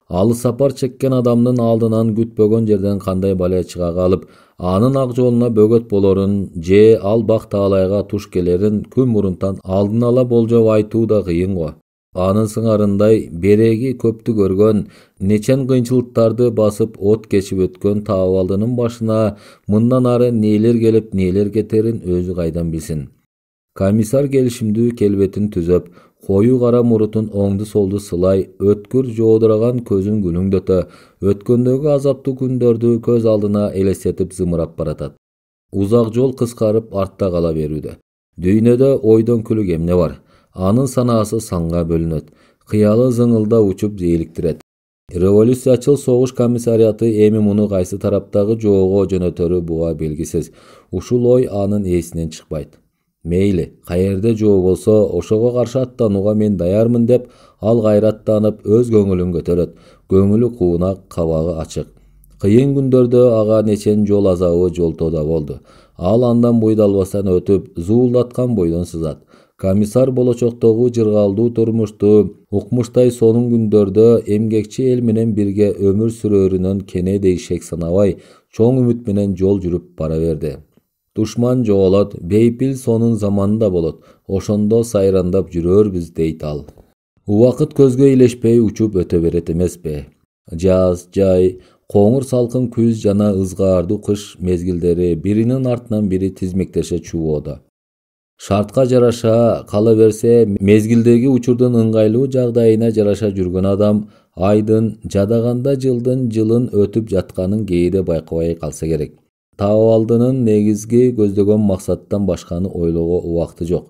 Алыс сапар чеккен адамдын алдынан күтпөгөн жерден кандай бале чыга калып, анын ак жолуна бөгөт болорун же ал бак таалайга туш келерин күн мурунтан алдын ала болжоп айтуу да кыйын го. Анын сыңарындай береги көптү көргөн, нечен кыйынчылыктарды басып от кечип өткөн Таабалдынын башына мындан ары нээлер келип нээлер кетерин өзү кайдан билсин. Комиссар келишимдүү келбетин түзөп, кою кара мурутун оңду солду сылай, өткүр жоодураган көзүн күлүңдөтө, өткөндөгү азаптуу күндөрдү көз алдына элестетип зымырап баратат. Узак жол кыскарып артта кала берүүдө. Дүйнөдө ойдон күлүк эмне бар? Анын санаасы санга бөлүнөт. Кыялы зыңылда учуп зээликтирет. Революциячыл согуш комиссариаты эми муну кайсы тараптагы жоого жөнөтөрү буга белгисиз. Ушул ой анын эсинен чыкпайт. Мейли, каерде жоо болсо, ошого каршы аттанууга мен даярмын деп, ал кайраттанып өз көңүлүн көтөрөт. Көңүлү куунак, кабагы ачык. Кыйын күндөрдө ага нечен жол азабы жолтоодо болду. Ал андан буйдалбастан өтүп, зуулдаткан бойдон сызат. Комиссар болочоктогу жыргалдуу турмушту укмуштай сонун күндөрдө эмгекчи эл менен бирге өмүр сүрөрүнөн кенедей шек санабай, чоң үмүт менен жол жүрүп бара берди. Душман жоголот, бейпил сонун заманында болот. Ошондо сайрандап жүрөрбүз дейт ал. Убакыт көзгө илешпей учуп өтө берет эмеспи? Жаз, жай, коңур салкын күз жана ызгаардуу кыш мезгилдери биринин артынан бири тизмектеше чуоодо. Шартка жараша кала берсе, мезгилдеги учурдун ыңгайлуу жагдайына жараша жүргөн адам айдын жадаганда жылдын өтүп жатканын кээде байкабай калса керек. Таабалдынын негизги көздөгөн максаттан башканы ойлоого убакыты жок.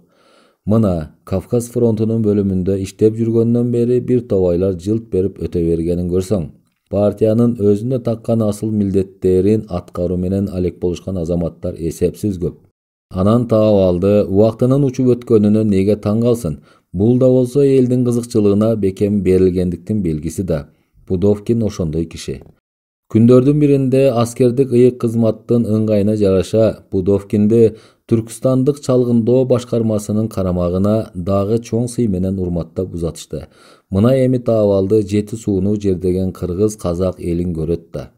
Мына Кавказ фронтунун бөлүмүндө иштеп жүргөндөн бери бир топ айлар жылт берип өтө бергенин көрсөң, партиянын өзүнө таккан асыл милдеттерин аткаруу менен алек болушкан азаматтар эсепсиз көп. Анан Таабалды убактынын учуп өткөнүнө неге таң калсын? Бул да болсо элдин кызыкчылыгына бекем берилгендиктин белгиси да. Пудовкин ошондой киши. Күндөрдүн биринде аскердик ыйык кызматтын ыңгайына жараша Пудовкинди Түркстандык чалгындоо башкармасынын карамагына дагы чоң сый менен урматтап узатышты. Мына эми Таабалды Жети сууну жердеген кыргыз казак элин көрөт да.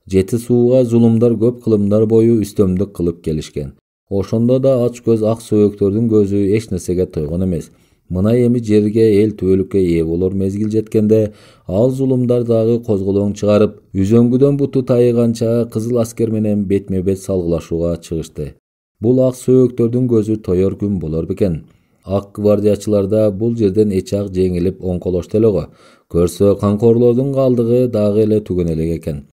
Жети сууга зулумдар көп кылымдар бою үстөмдүк кылып келишкен. Ошондо да ач көз ак сөөктөрдүн көзү эч нерсеге тойгон эмес. Мына эми жерге эл түбөлүккө ээ болор мезгил жеткенде, ал зулумдар дагы козголоң чыгарып, үзөңгүдөн буту тайыганча кызыл аскер менен бетме бет салгылашууга чыгышты. Бул ак сөөктөрдүн көзү тоёр күн болор бекен. Ак гвардиячыларда бул жерден эч ак жеңилип оңколошту эле го. Көрсө канкорлордун калдыгы дагы эле түгөн элек экен.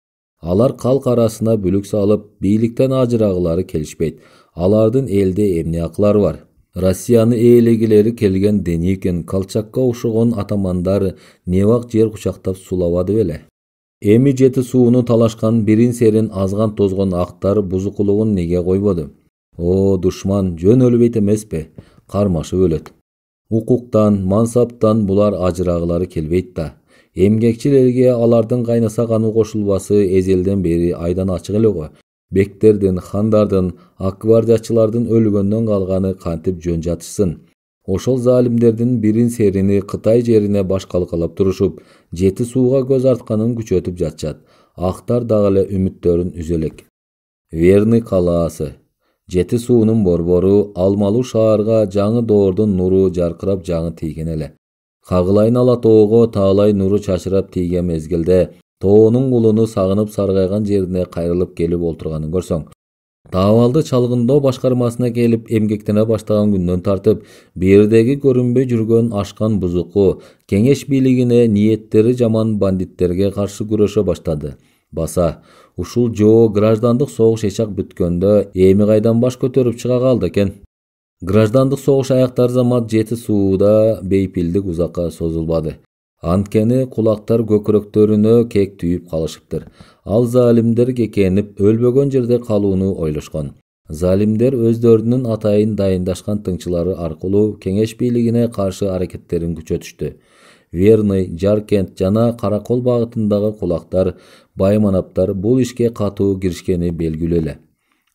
Алар калк арасына бүлүк салып, бийликтен ажырагылары келишпейт. Алардын элде эмне акылары бар? Россияны ээлегилери келген Деникин, Колчакка окшогон атамандар невак жер кучактап сулабады беле. Эми Жети сууну талашкан бирин серин азган тозгон актар бузукулугун неге койбоду? О, душман жөн өлбөйт эмеспи? Кармашып өлөт. Укуктан, мансаптан булар ажырагылары келбейт да. Эмгекчил элге алардын кайнаса каны кошулбасы эзелден бери айдан ачык эле го. Бектердин, хандардын, ак гвардиячылардын өлгөндөн калганы кантип жөн жатышсын. Ошол залимдердин бирин серини Кытай жерине баш калкалап турушуп, Жети сууга көз артканын күчөтүп жатышат. Актар дагы эле үмүттөрүн үзө элек. Верный калаасы. Жети суунун борбору Алмалуу шаарга жаңы доордун нуру жаркырап жаңы тийген эле. Кагылайын ала тоого таалай нуру чачырап тийген мезгилде тоонун кулуну сагынып саргайган жерине кайрылып келип олтурганын көрсөң, таабалды чалгындоо башкармасына келип эмгектене баштаган күндөн тартып, бердеги көрүнбөй жүргөн ашкан бузуку кеңеш бийлигине ниеттери жаман бандиттерге каршы күрөшө баштады. Баса, ушул жоо граждандык согуш эчак бүткөндө эми кайдан баш көтөрүп чыга калды экен. Граждандык согуш аяктар замат Жети сууда бейпилдик узакка созулбады. Анткени кулактар көкүрөктөрүнө кек түйүп калышыптыр. Ал залимдер кекенип өлбөгөн жерде калууну ойлошкон. Залимдер өздөрүнүн атайын дайындашкан тыңчылары аркылуу кеңеш бийлигине каршы аракеттерин күчөтүштү. Верный, Жаркент жана Каракол багытындагы кулактар, байманаптар бул ишке катуу киришкени белгилүү эле.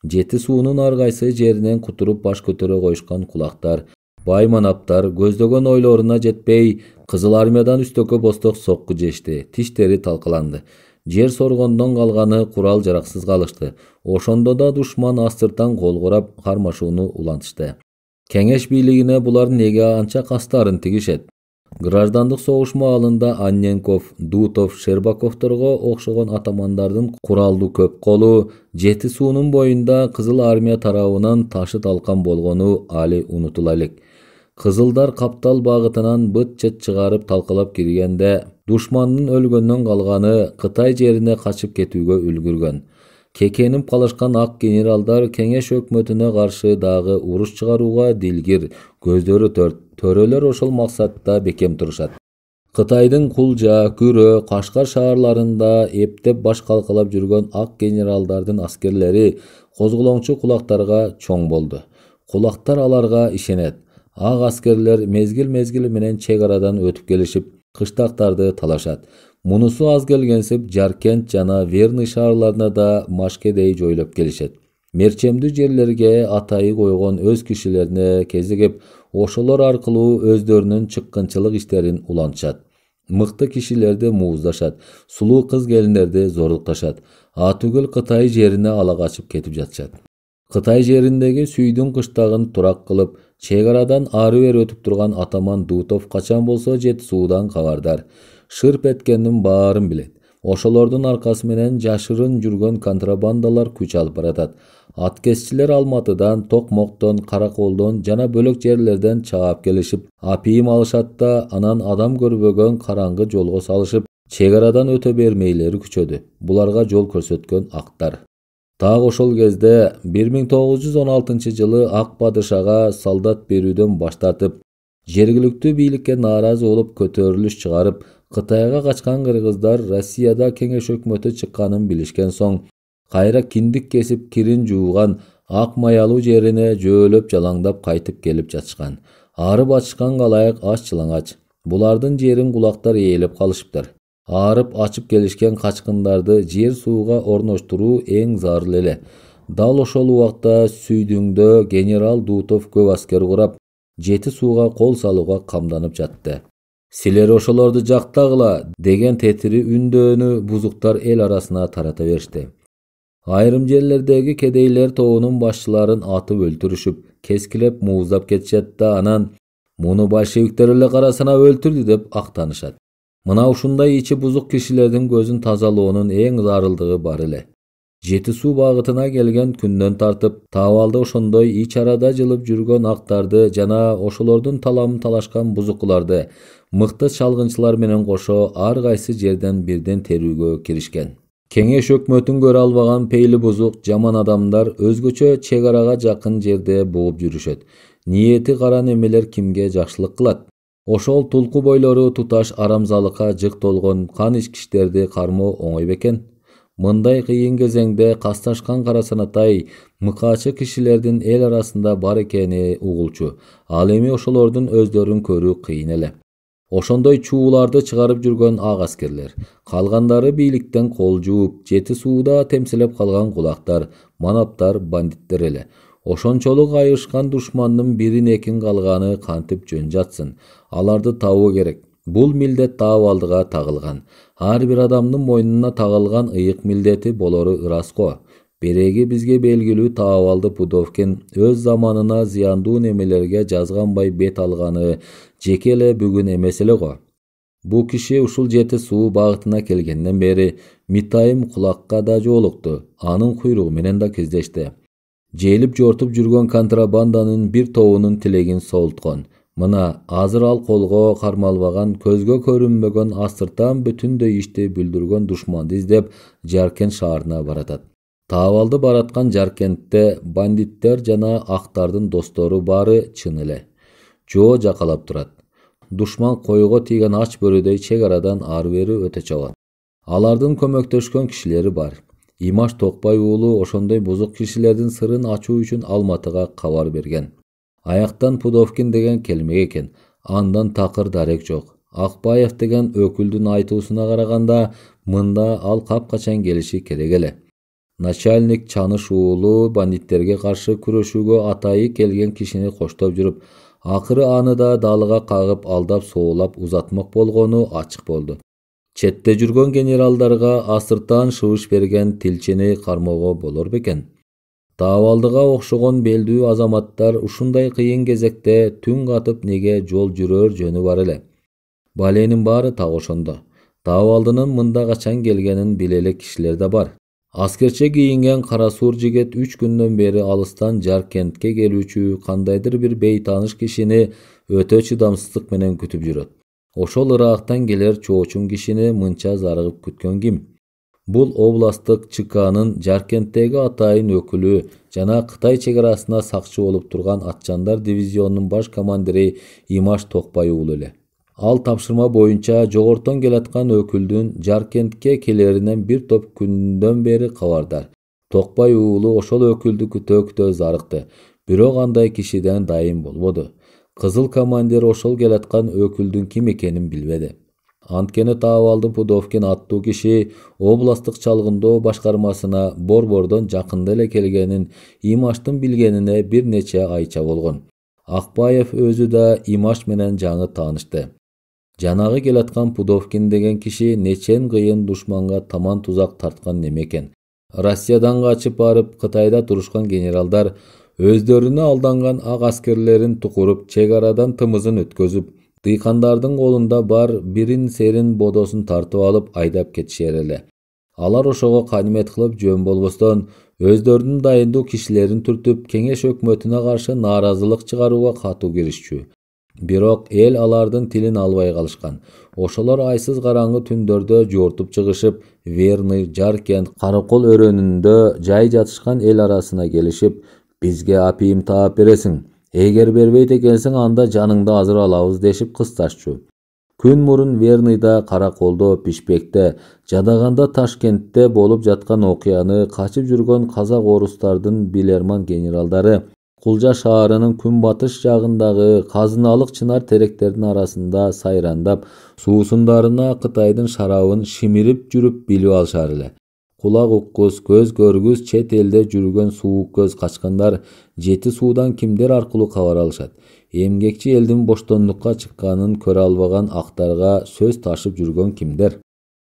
Жети суунун ар кайсы жеринен кутуруп баш көтөрө коюшкан кулактар, байманаптар көздөгөн ойлоруна жетпей, Кызыл армиядан үстөккө босток сокку жешти, тиштери талкаланды. Жер соргондон калганы курал жараксыз калышты. Ошондо да душман астыртан кол курап кармашууну улантышты. Кеңеш бийлигине булар неге анча кастарын тигишет? Граждандык согуш маалында Анненков, Дутов, Шербаковторго окшогон атамандардын куралдуу көп колу Жети суунун боюнда Кызыл армия тарабынан ташы талкан болгону али унутула элек. Кызылдар Каптал багытынан быт-чыт чыгарып талкалап киргенде, душмандын өлгөндөн калганы Кытай жерине качып кетүүгө үлгүргөн. Кекенип калышкан ак генералдар кеңеш өкмөтүнө каршы дагы уруш чыгарууга дилгир, көздөрү төрт. Төрөлөр ошол максатта бекем турушат. Кытайдын Кулжа, Күрө, Кашкар шаарларында эптеп баш калкалап жүргөн ак генералдардын аскерлери козголоңчу кулактарга чоң болду. Кулактар аларга ишенет. Ак аскерлер мезгил менен чек арадан өтүп келишип, кыштактарды талашат. Мунусу аз келгенсип Жаркент жана Верный шаарларына да машкедей жойлоп келишет. Мерчемдүү жерлерге атайы койгон өз кишилерине кезигип, ошолор аркылуу өздөрүнүн чыккынчылык иштерин улантышат. Мыкты кишилерди мууздашат, сулуу кыз келиндерди зорлукташат. Атүгүл Кытай жерине ала качып кетип жатышат. Кытай жериндеги Сүйдүн кыштагын турак кылып, чек арадан ары-бери өтүп турган атаман Дутов качан болсо Жети суудан кабардар. Шырп эткендин баарын билет. Ошолордун аркасы менен жашырын жүргөн контрабандалар күч алып баратат. Аткезчилер Алматыдан, Токмоктон, Караколдон жана бөлөк жерлерден чаап келишип, апийим алышат да анан адам көрбөгөн караңгы жолго салышып, чек арадан өтө бермейлери күчөдү. Буларга жол көрсөткөн актар. Так ошол кезде 1916-жылы Ак падышага солдат берүүдөн баш тартып, жергиликтүү бийликке нааразы болуп көтөрүлүш чыгарып, Кытайга качкан кыргыздар Россияда кеңеш өкмөтү чыкканын билишкен соң, кайра киндик кесип кирин жууган ак маялуу жерине жөөлөп жалаңдап кайтып келип жатышкан. Арып ачышкан калайык аш-чылаңач. Булардын жерин кулактар ээлеп калышыптыр. Арып ачып келишкен качкындарды жер сууга орноштуруу эң зарыл эле. Дал ошол убакта Сүйдүңдө генерал Дутов көп аскер курап, Жети сууга кол салууга камданып жатты. Силер ошолорду жактагыла деген тетири үндөнү бузуктар эл арасына тарата беришти. Айрым жерлердеги кедейлер тобунун башчыларын атып өлтүрүшүп, кескилеп мууздап кетишет да анан муну большевиктер эле кара санап өлтүрдү деп актанышат. Мына ушундай ичи бузук кишилердин көзүн тазалоонун эң зарылдыгы бар эле. Жети суу багытына келген күндөн тартып, таабалда ошондой ич арада жылып жүргөн актарды жана ошолордун таламын талашкан бузукуларды мыкты чалгынчылар менен кошо ар кайсы жерден бирден терүүгө киришкен. Кеңеш өкмөтүн көрө албаган пейли бузук жаман адамдар өзгөчө чек арага жакын жерде бугуп жүрүшөт. Ниети кара немелер кимге жакшылык кылат? Ошол тулку бойлору туташ арамзалыкка жык толгон кан ичкичтерди кармоо оңой бекен. Мындай кыйын кезеңде касташкан кара санатай мыкаачы кишилердин эл арасында бар экени угулчу. Ал эми ошолордун өздөрүн көрүү кыйын эле. Ошондой чууларды чыгарып жүргөн ак аскерлер, калгандары бийликтен кол жууп, Жети сууда темселеп калган кулактар, манаптар, бандиттер эле. Ошончолук айышкан душмандын бирин экин калганы кантип жөн жатсын. Аларды табуу керек. Бул милдет таабалдыга тагылган. Ар бир адамдын мойнуна тагылган ыйык милдети болору ырас го. Береги бизге белгилүү таап алды Пудовкин өз заманына зыяндуу немелерге жазганбай бет алганы жеке эле бүгүн эмес эле го. Бул киши ушул жети суу багытына келгенден бери Митайым кулакка да жоолукту, анын куйругу менен да кездешти. Жээлип жортуп жүргөн контрабанданын бир тобунун тилегин соолткон. Мына азыр ал колго кармалбаган, көзгө көрүнбөгөн, астыртан бүтүндөй ишти бүлдүргөн душманды издеп Жаркент шаарына баратат. Таап алды бараткан Жаркентте бандиттер жана актардын достору баары чын эле. Жоо жакалап турат. Душман койго тийген ач бөрүдөй чек арадан ары бери өтө чабат. Алардын көмөктөшкөн кишилери бар. Имаш Токпай уулу ошондой бузук кишилердин сырын ачуу үчүн Алматыга кабар берген. Аяктан Пудовкин деген келмек экен. Андан такыр дарек жок. Акбаев деген өкүлдүн айтуусуна караганда мында ал капкачан келиши керек эле. Начальник Чаныш уулу бандиттерге каршы күрөшүүгө атайы келген кишини коштоп жүрүп, акыры аны да далыга кагып алдап соолап узатмак болгону ачык болду. Четте жүргөн генералдарга астыртан шыбыш берген тилчини кармоого болор бекен. Таап алдыга окшогон белдүү азаматтар ушундай кыйын кезекте түн катып неге жол жүрөр жөнү бар эле. Баленин баары так ошондо. Таап алдынын мында качан келгенин билеле кишилер да бар. Аскерче кийинген кара суур жигит 3 күндөн бери алыстан Жаркентке келүүчү кандайдыр бир бейтааныш кишини өтө чыдамсыздык менен күтүп жүрөт. Ошол Ырактан келер чоочун кишини мынча зарыгып күткөн ким? Бул областтык ЧКнын Жаркенттеги атайын өкүлү жана Кытай чек арасына сакчы болуп турган атчандар дивизионунун баш командири Имаш Токпай уулу эле. Ал тапшырма боюнча жогортон келаткан өкүлдүн Жаркентке келеринен бир топ күндөн бери кабардар. Токпай уулу ошол өкүлдү күтө зарыкты, бирок андай кишиден дайым болбоду. Кызыл командир ошол келаткан өкүлдүн ким экенин билбеди. Анткени таап алды Пудовкин аттуу киши областтык чалгындоо башкармасына борбордон жакында эле келгенин Имаштын билгенине бир нече айча болгон. Акбаев өзү да Имаш менен жаңы таанышты. Жанагы келаткан Пудовкин деген киши нечен кыйын душманга таман тузак тарткан неме экен. Россиядан качып барып Кытайда турушкан генералдар өздөрүнө алданган ак аскерлерин тукуруп, чек арадан тымызын өткөзүп, дыйкандардын колунда бар бирин серин бодосун тартып алып айдап кетишер эле. Алар ошого канимет кылып жөн болбостон өздөрүнүн дайындуу кишилерин түртүп, кеңеш өкмөтүнө каршы нааразылык чыгарууга катуу киришчү. Бирок эл алардын тилин албай калышкан. Ошолор айсыз караңгы түндөрдө жортуп чыгышып, Верный, Жаркент, Каракол өрөөнүндө жай жатышкан эл арасына келишип, бизге апийим таап бересиң. Эгер бербейт экенсиң, анда жаныңды азыр алабыз дешип кысташчу. Күн мурун Верныйда, Караколдо, Пишпекте, жадаганда Ташкентте болуп жаткан окуяны качып жүргөн казак орустардын билерман генералдары Кулжа шаарынын күнбатыш жагындагы казыналык чынар теректердин арасында сайрандап, суусундарына Кытайдын шарабын шимирип жүрүп билип алышар эле. Кулак уккус, көз көргүс чет элде жүргөн суук көз качкандар жети суудан кимдер аркылуу кабар алышат. Эмгекчи элдин боштондукка чыкканын көрө албаган актарга сөз ташып жүргөн кимдер?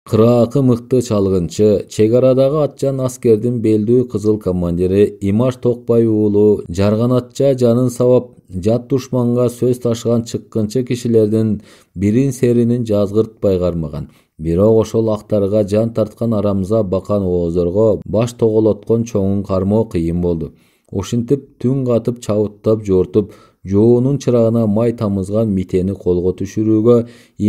Кыраакы мыкты чалгынчы, чек арадагы атчан аскердин белдүү кызыл командири Имаш Токпай уулу жарганатча жанын сабап, жат душманга сөз ташыган чыккынчы кишилердин бирин серинин жазгыртпай кармаган. Бирок ошол актарга жан тарткан арамза бакан оозорго баш тоголоткон чоңун кармоо кыйын болду. Ошинтип түн катып чабыттап жортуп, жоонун чырагына май тамызган Митени колго түшүрүүгө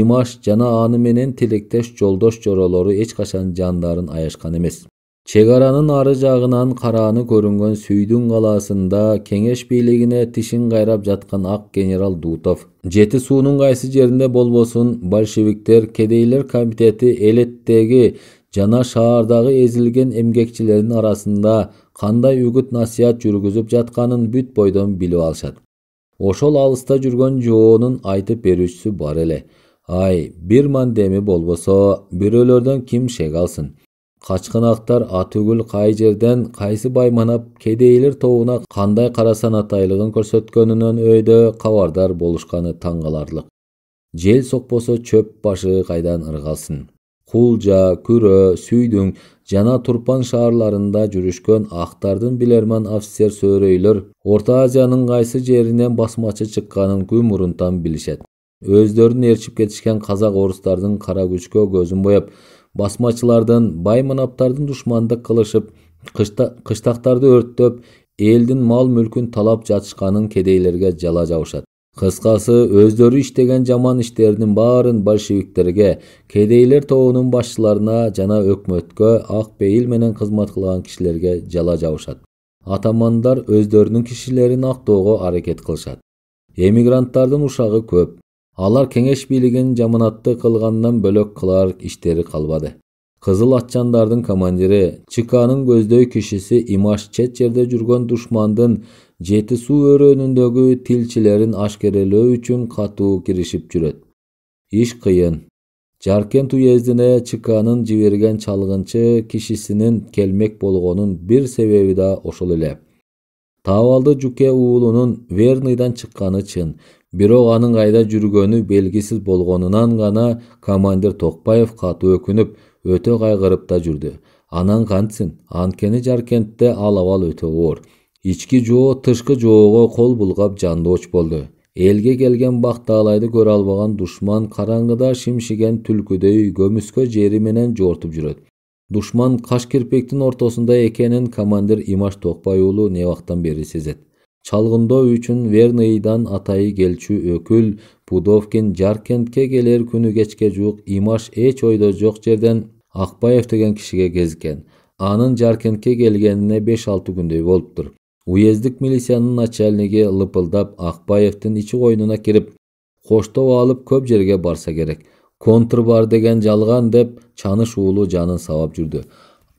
Имаш жана аны менен тилектеш жолдош жоролору эч качан жандарын аяшкан эмес. Чек аранын ары жагынан карааны көрүнгөн Сүйдүн калаасында кеңеш бийлигине тишин кайрап жаткан ак генерал Дутов. Жети суунун кайсы жеринде болбосун большевиктер кедейлер комитети элеттеги жана шаардагы эзилген эмгекчилердин арасында кандай үгүт насыят жүргүзүп жатканын бүт бойдон билип алышат. Ошол алыста жүргөн жоонун айтып берүүчүсү бар эле. Ай, бир мандеми болбосо, бирөөлөрдөн ким шек алсын? Качкынактар атүгүл кай жерден кайсы байманап кедейлер тобуна кандай карасанатайлыгын көрсөткөнүнөн өйдө кабардар болушканы таң каларлык. Жел сокпосо чөп башы кайдан ыргалсын. Kulja, Күрө, Сүйдүң жана Турпан шаарларында жүрүшкөн актардын билерман офицер сөөрөйлөр Орто Азиянын кайсы жеринен басмачы чыкканын күн мурунтан билишет. Өздөрүн ээрчип кетишкен казак орустардын кара күчкө көзүн боеп, басмачылардын бай манаптардын душмандык кылышып, кыштактарды өрттөп, элдин мал мүлкүн талап жатышканын кедейлерге жала жабышат. Кыскасы, өздөрү иштеген жаман иштеринин баарын большевиктерге, кедейлер тобунун башчыларына жана өкмөткө ак бейил менен кызмат кылган кишилерге жала жабышат. Атамандар өздөрүнүн кишилерин актоого аракет кылышат. Эмигранттардын ушагы көп. Алар кеңеш бийлигин жаманатты кылгандан бөлөк кылар иштери калбады. Кызыл атчандардын командири, ЧКнын көздөй кишиси Имаш чет жерде жүргөн душмандын Жети суу өрөөнүндөгү тилчилерин ашкерелөө үчүн катуу киришип жүрөт. Иш кыйын. Жаркент уездине ЧКнын жиберген чалгынчы кишисинин келмек болгонун бир себеби да ошол эле. Таабалды Жуке уулунун Верныйдан чыкканы чын, бирок анын кайда жүргөнү белгисиз болгонунан гана командир Токпаев катуу өкүнүп, өтө кайгырып да жүрдү. Анан кантсин, анткени Жаркентте ал абал өтө оор. Ички жоо тышкы жоого кол булгап жандооч болду. Элге келген бактаалайды көрө албаган душман караңгыда шимшиген түлкүдөй көмүскө жери менен жортуп жүрөт. Душман каш кирпектин ортосунда экенин командир Имаш Токпай уулу не вактан бери сезет. Чалгындоо үчүн Верныйдан атайы келчү өкүл Пудовкин Жаркентке келер күнү кечке жуук Имаш эч ойдо жок жерден Акбаев деген кишиге кезиккен. Анын Жаркентке келгенине 5-6 күндөй болуптур. Уездик милициянын начальниги лыпылдап Акбаевдин ичи койнуна кирип, коштоп алып көп жерге барса керек. Контр бар деген жалган деп Чаныш уулу жанын сабап жүрдү.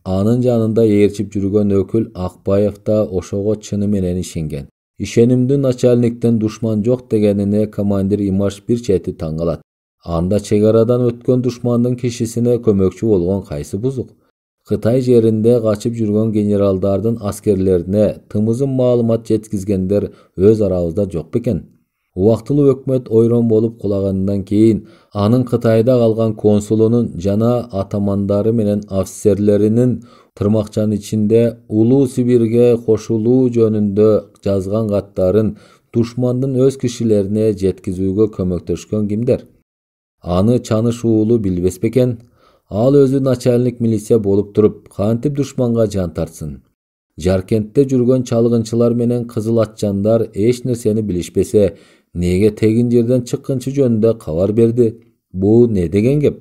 Анын жанында ээрчип жүргөн өкүл Акбаев да ошого чыны менен ишенген. Ишенимдүү начальниктин душман жок дегенине командир Имаш бир чети таң калат. Анда чек арадан өткөн душмандын кишисине көмөкчү болгон кайсы бузук? Кытай жеринде качып жүргөн генералдардын аскерлерине тымызын маалымат жеткизгендер өз арабызда жок бекен? Убактылуу өкмөт ойрон болуп кулагандан кийин анын Кытайда калган консулунун жана атамандары менен офицерлеринин тырмакчанын ичинде Улуу Сибирге кошулуу жөнүндө жазган каттарын душмандын өз кишилерине жеткизүүгө көмөктөшкөн кимдер? Аны Чаныш уулу билбес бекен? Ал өзү начальник милиция болуп туруп, кантип душманга жан тартсын? Жаркентте жүргөн чалгынчылар менен кызыл атчандар эч нерсени билишпесе, неге тегин жерден чыккынчы жөнүндө кабар берди? Бу не деген кеп?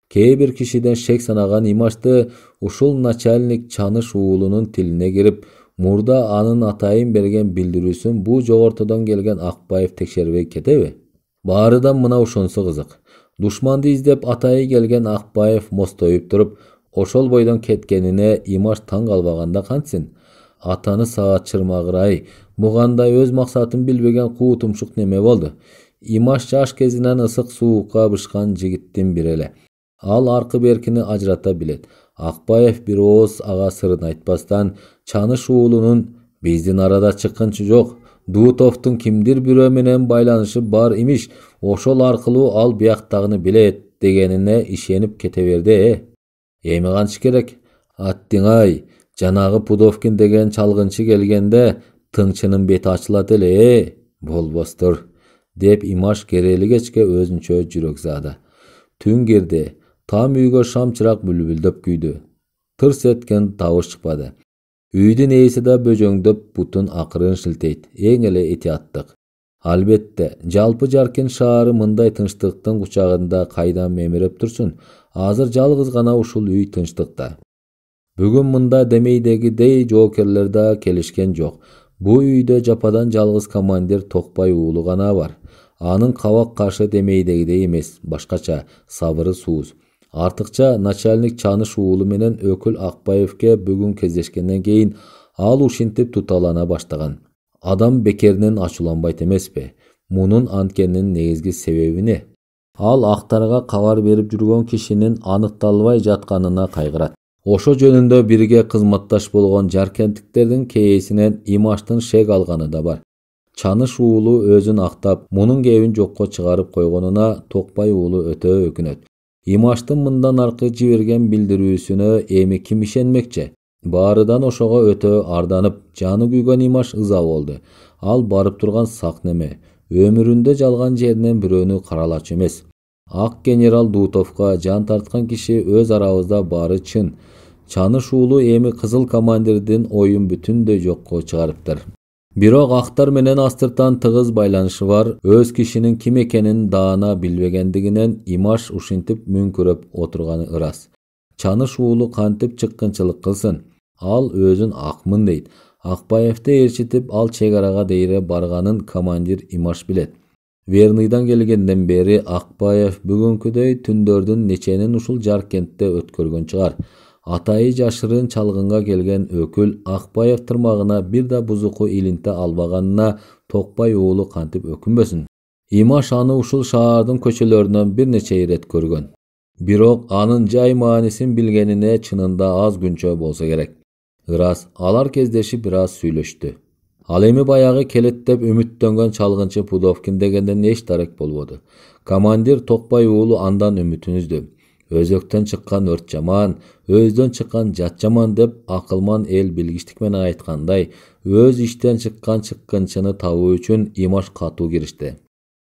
Кээ бир кишиден шек санаган Имашты ушул начальник Чаныш уулунун тилине кирип, мурда анын атайын берген билдирүүсүн бу жогортодон келген Акбаев текшербей кетеби? Баарыдан мына ушунусу кызык. Душманды издеп атайы келген Акбаев мостоюп туруп, ошол бойдон кеткенине Имаш таң калбаганда кантсин? Атаны саат чырмагыр-ай, бугандай өз максатын билбеген куу тумшук неме болду? Имаш жаш кезинен ысык суукка бышкан жигиттин бири эле. Ал аркы беркини ажырата билет. Акбаев бир ооз ага сырын айтпастан Чаныш уулунун биздин арада чыккынчы жок, Дуутовдун кимдир бирөө менен байланышы бар имиш, ошол аркылуу ал бияктагыны билет дегенине ишенип кете берди. Эми кантыш керек? Аттиң-ай, жанагы Пудовкин деген чалгынчы келгенде тыңчынын бети ачылат эле, болбостур, деп Имаш керели кечке өзүнчө жүрөкзада. Түн кирди, там үйгө шам чырак бүлбүлдөп күйдү. Тырс эткен табыш чыкпады. Үйдүн ээси да бөжөңдөп бутун акырын шилтейт, эң эле этияттык. Албетте, жалпы Жаркент шаары мындай тынчтыктын кучагында кайдан мемиреп турсун? Азыр жалгыз гана ушул үй тынчтыкта. Бүгүн мында Демейдегидей жоокерлер да келишкен жок. Бу үйдө жападан жалгыз командир Токпай уулу гана бар. Анын кабак кашы Демейдегидей эмес, башкача, сабыры сууз. Артыкча начальник Чаныш уулу менен өкүл Акбаевке бүгүн кездешкенден кийин ал ушинтип туталана баштаган. Адам бекеринен ачууланбайт эмеспи? Мунун анткенин негизги себеби не? Ал актарга кабар берип жүргөн кишинин аныкталбай жатканына кайгырат. Ошо жөнүндө бирге кызматташ болгон жаркенттиктердин кээсинен Имаштын шек алганы да бар. Чаныш уулу өзүн актап, мунун кебин жокко чыгарып койгонуна Токпай уулу өтө өкүнөт. Имаштын мындан аркы жиберген билдирүүсүнө эми ким ишенмекчи? Баарыдан ошого өтө арданып, жаны күйгөн Имаш ыза болду. Ал барып турган сак неме. Өмүрүндө жалган жеринен бирөөнү каралачу эмес. Ак генерал Дутовго жан тарткан киши өз арабызда баары чын. Чаныш уулу эми кызыл командирдин оюн бүтүндөй жокко чыгарыптыр. Бирок актар менен астыртан тыгыз байланышы бар, өз кишинин ким экенин даана билбегендигинен Имаш ушинтип мүңкүрөп отурганы ырас. Чаныш уулу кантип чыккынчылык кылсын? Ал өзүн акмын дейт. Акбаевди ээрчитип ал чек арага дейре барганын командир Имаш билет. Верныйдан келгенден бери Акбаев бүгүнкүдөй түндөрдүн неченин ушул Жаркентте өткөргөн чыгар. Атайы жашырын чалгынга келген өкүл Акбаев тырмагына бир да бузуку илинте албаганына Токпай уулу кантип өкүнбөсүн. Имаш аны ушул шаардын көчөлөрүнөн бир нече ирет көргөн. Бирок анын жай маанисин билгенине чынында аз күнчө болсо керек. Ырас, алар кездешип бир аз сүйлөштү. Ал эми баягы келет деп үмүттөнгөн чалгынчы Пудовкин дегенден эч дарек болбоду. Командир Токпай уулу андан үмүтүн үздү. Өзөктөн чыккан өрт жаман, өздөн чыккан жат жаман деп акылман эл билгичтик менен айткандай, өз иштен чыккан чыккынчыны табуу үчүн Имаш катуу киришти.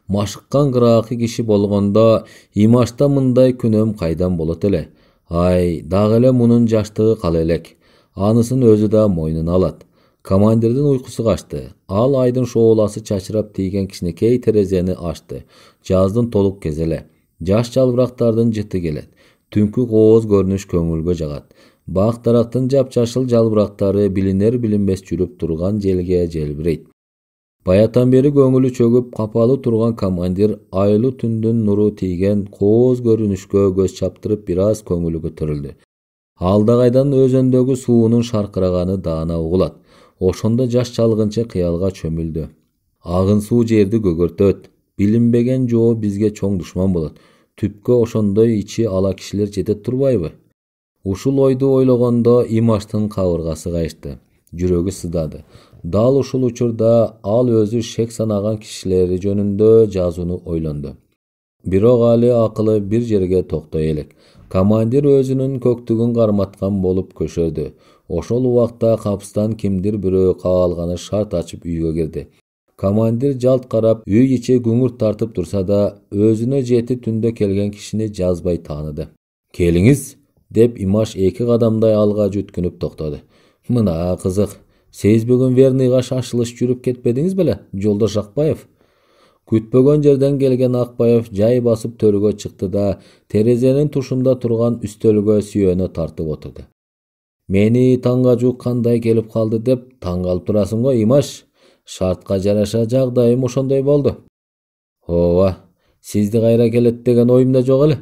Машыккан кыраакы киши болгондо Имашта мындай күнөөм кайдан болот эле? Ай, дагы эле мунун жаштыгы кала элек. Анысын өзү да мойнуна алат. Командирдин уйкусу качты. Ал айдын шооласы чачырап тийген кичинекей терезени ачты. Жаздын толук кези эле. Жаш жалбырактардын жыты келет. Түнкү кооз көрүнүш көңүлгө жагат. Бак дарактын жапжашыл жалбырактары билинер билинбес жүрүп турган желге желбирейт. Баятан бери көңүлү чөгүп капалуу турган командир айлуу түндүн нуру тийген кооз көрүнүшкө көз чаптырып бир аз көңүлү көтөрүлдү. Алдагайдан өзөндөгү суунун шаркыраганы даана угулат. Ошондо жаш чалгынчы кыялга чөмүлдү. Агын суу жерди көгөртөт. Билинбеген жоо бизге чоң душман болот. Түпкө ошондой ичи ала кишилер жетет турбайбы? Ушул ойду ойлогондо Имаштын кабыргасы кайышты. Жүрөгү сыздады. Дал ушул учурда ал өзү шек санаган кишилери жөнүндө жазууну ойлонду. Бирок али акылы бир жерге токтой элек. Командир өзүнүн көктүгүн карматкан болуп көшөдү. Ошол убакта капыстан кимдир бирөө каалганы шарт ачып үйгө кирди. Командир жалт карап үй ичи күңүрт тартып турса да, өзүнө жети түндө келген кишини жазбай тааныды. Келиңиз, деп Имаш эки кадамдай алга жүткүнүп токтоду. Мына кызык, сиз бүгүн Верныйга шашылыш жүрүп кетпедиңиз беле, жолдош Акбаев? Күтпөгөн жерден келген Акбаев жай басып төргө чыкты да терезенин тушунда турган үстөлгө сүйөнө тартып отурду. Мени таңга жук кандай келип калды деп таң калып турасың го, Имаш? Шартка жараша жагдайым ошондой болду. Ооба, сизди кайра келет деген оюмда жок эле.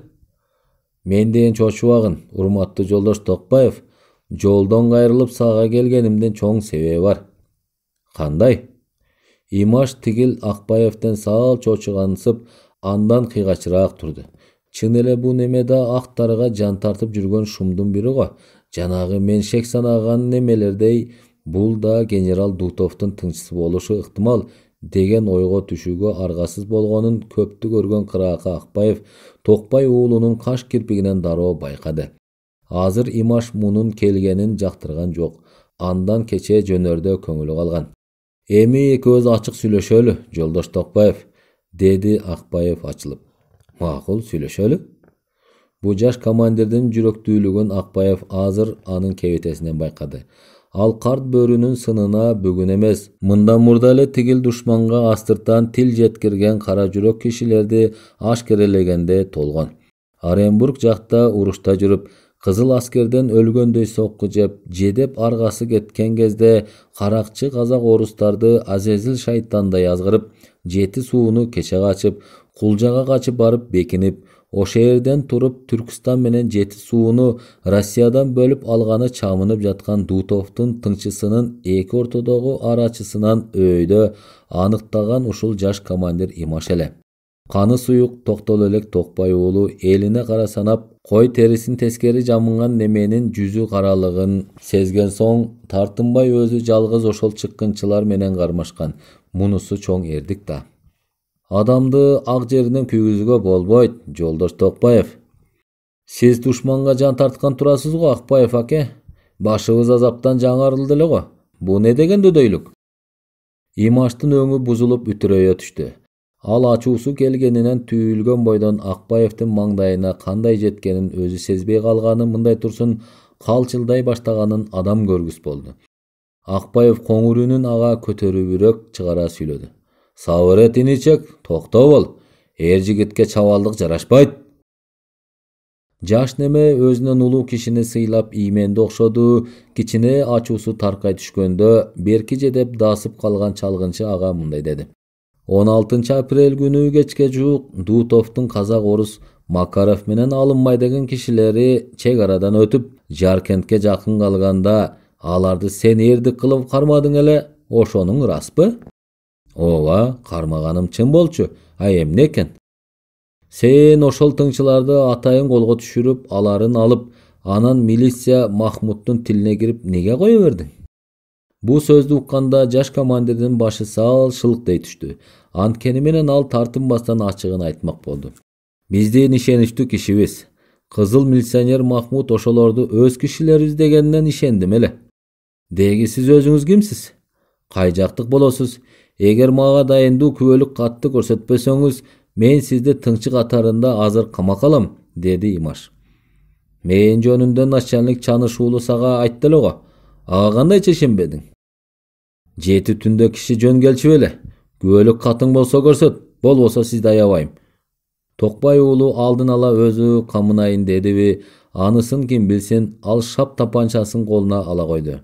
Менден чочубагын, урматтуу жолдош Токпаев. Жолдон кайрылып сага келгенимдин чоң себеби бар. Кандай? Имаш тигил Акбаевден сал чочугансып, андан кыйгачыраак турду. Чын эле бул неме да актарга жан тартып жүргөн шумдун бири го. Жанагы мен шек санаган немелердей бул да генерал Дутовдун тыңчысы болушу ыктымал деген ойго түшүүгө аргасыз болгонун көптү көргөн кыраакы Акбаев Токпай уулунун каш кирпигинен дароо байкады. Азыр Имаш мунун келгенин жактырган жок. Андан кече жөнөрдө көңүлү калган. Эми экөөбүз ачык сүйлөшөлү, жолдош Токпаев, деди Акбаев ачылып. Макул, сүйлөшөлү. Бу жаш командирдин жүрөктүүлүгүн Акбаев азыр анын кебетесинен байкады. Ал карт бөрүнүн сынына бүгүн эмес, мындан мурда эле тигил душманга астыртан тил жеткирген кара жүрөк кишилерди ашкерелегенде толгон. Оренбург жакта урушта жүрүп, кызыл аскерден өлгөндөй сокку жеп, жедеп аргасы кеткен кезде каракчы казак орустарды Азезил шайтандай азгырып, жети сууну кече качып, Кулжага качып барып бекинип, ошо жерден туруп Түркстан менен жети сууну Россиядан бөлүп алганы чамынып жаткан Дутовдун тыңчысынын эки ортодогу арачысынан өйдө аныктаган ушул жаш командир Имаш эле. Каны суюк токтол элек Токпай уулу элине кара санап, кой терисин тескери жамынган неменин жүзү каралыгын сезген соң тартынбай өзү жалгыз ошол чыккынчылар менен кармашкан. Мунусу чоң эрдик да. Адамды ак жеринен күйгүзүүгө болбойт, жолдош Токпаев. Siz dушманга жан тарткан турасыз го Акбаев аке. Башыбыз азаптан жаңарылды эле го. Бу не деген дөдөйлүк? Имаштын өңү бузулуп үтүрөйө түштү. Ал ачуусу келгенинен түйүлгөн бойдон Акбаевдин маңдайына кандай жеткенин өзү сезбей калганы мындай турсун калчылдай баштаганын адам көргүс болду. Акбаев коңур үнүн ага көтөрүүбүрөөк чыгара сүйлөдү. Сабыр эт иничек, токтоо бол. Эр жигитке чабалдык жарашпайт. Жаш неме өзүнөн улуу кишини сыйлап ийменди окшоду. Кичине ачуусу таркай түшкөндө берки жедеп дасып калган чалгынчы ага мындай деди. 16 апрель күнү кечке жуук Дутовдун казак орус Макаров менен алынмай деген кишилери чек арадан өтүп Жаркентке жакын калганда аларды сен эрдик кылып кармадың эле, ошонуң распы? Ооба, кармаганым чын болчу. А эмне экен? Сен ошол тыңчыларды атайын колго түшүрүп, аларын алып, анан милиция Махмуттун тилине кирип неге кое бердиң? Бу сөздү укканда жаш командирдин башы сал шылыктай түштү. Анткени менен ал тартынбастан ачыгын айтмак болду. Биздин ишеничтүү кишибиз, кызыл милиционер Махмут ошолорду өз кишилерибиз дегенинен ишендим эле. Деги сиз өзүңүз кимсиз? Кай жактык болосуз? Эгер мага дайындуу күбөлүк катты көрсөтпөсөңүз, мен сизди тыңчы катарында азыр камакка алам, деди Имаш. Мен жөнүндө начальник Чаныш уулу сага айтты эле го. Ага кандайча ишенбедиң? 7 түндө киши жөн келчү беле? Күбөлүк катың болсо көрсөт, болбосо сизди аябайм. Токбай уулу алдын ала өзү камынайын дедиби, анысын ким билсин, ал шап тапанчасын колуна ала койду.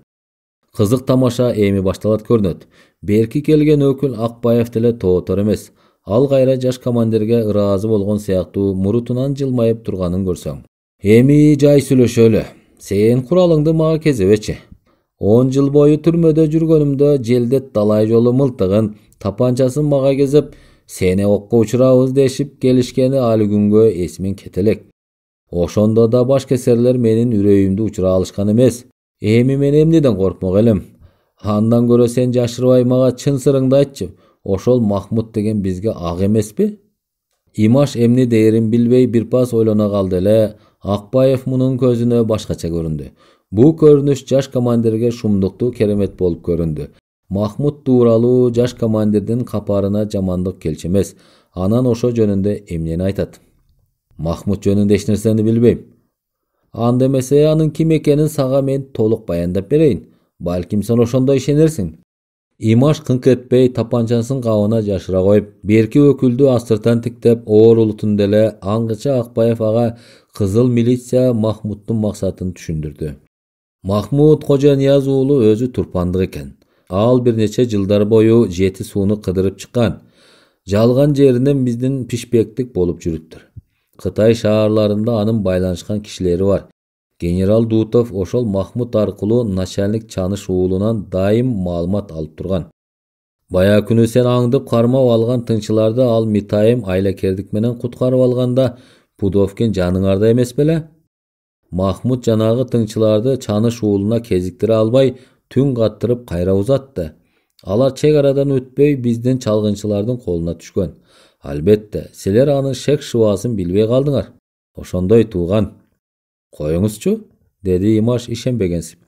Кызык тамаша эми башталат көрүнөт. Берки келген өкүл Акбаев деле тоотор эмес. Ал кайра жаш командирге ыраазы болгон сыяктуу мурутунан жылмайып турганын көрсөң. Эми жай сүйлөшөлү. Сен куралыңды мага кезебечи. 10 жыл бою түрмөдө жүргөнүмдө желдет далай жолу мылтыгын, тапанчасын мага кезеп, сени окко учурабыз дешип келишкени али күнгө эсимен кете элек. Ошондо да баш кесерлер менин үрөйүмдү учура алышкан эмес. Эми мен эмнеден коркмок элем? Андан көрө сен жашырбай мага чын сырыңды айтчы. Ошол Махмут деген бизге ак эмеспи? Имаш эмне дээрин билбей бир пас ойлоно калды эле. Акбаев мунун көзүнө башкача көрүндү. Бул көрүнүш жаш командирге шумдуктуу керемет болуп көрүндү. Махмут тууралуу жаш командирдин капарына жамандык келчү эмес. Анан ошо жөнүндө эмнени айтат? Махмут жөнүндө эч нерсени билбейм. Анда эмесе анын ким экенин сага мен толук баяндап берейин. Балким сен ошондо ишенерсиң. Имаш кыңк этпей тапанчасын кабына жашыра коюп, берки өкүлдү астыртан тиктеп оор улутун деле аңгыча Акбаев ага кызыл милиция Махмуттун максатын түшүндүрдү. Махмут Кожонияз уулу өзү турпандык экен. Ал бир нече жылдар бою жети сууну кыдырып чыккан. Жалган жеринен биздин пишпектик болуп жүрүптүр. Кытай шаарларында анын байланышкан кишилери бар. Генерал Дутов ошол Махмут аркылуу начальник Чаныш уулунан дайым маалымат алып турган. Бая күнү сен аңдып кармап алган тыңчыларды ал Митайым айлакердик менен куткарып алганда Пудовкин жаныңарда эмес беле? Махмут жанагы тыңчыларды Чаныш уулуна кезиктире албай түн каттырып кайра узатты. Алар чек арадан өтпөй биздин чалгынчылардын колуна түшкөн. Албетте, силер анын шек шыбасын билбей калдыңар. Ошондой тууган. Коюңузчу, деди Имаш ишенбегенсип.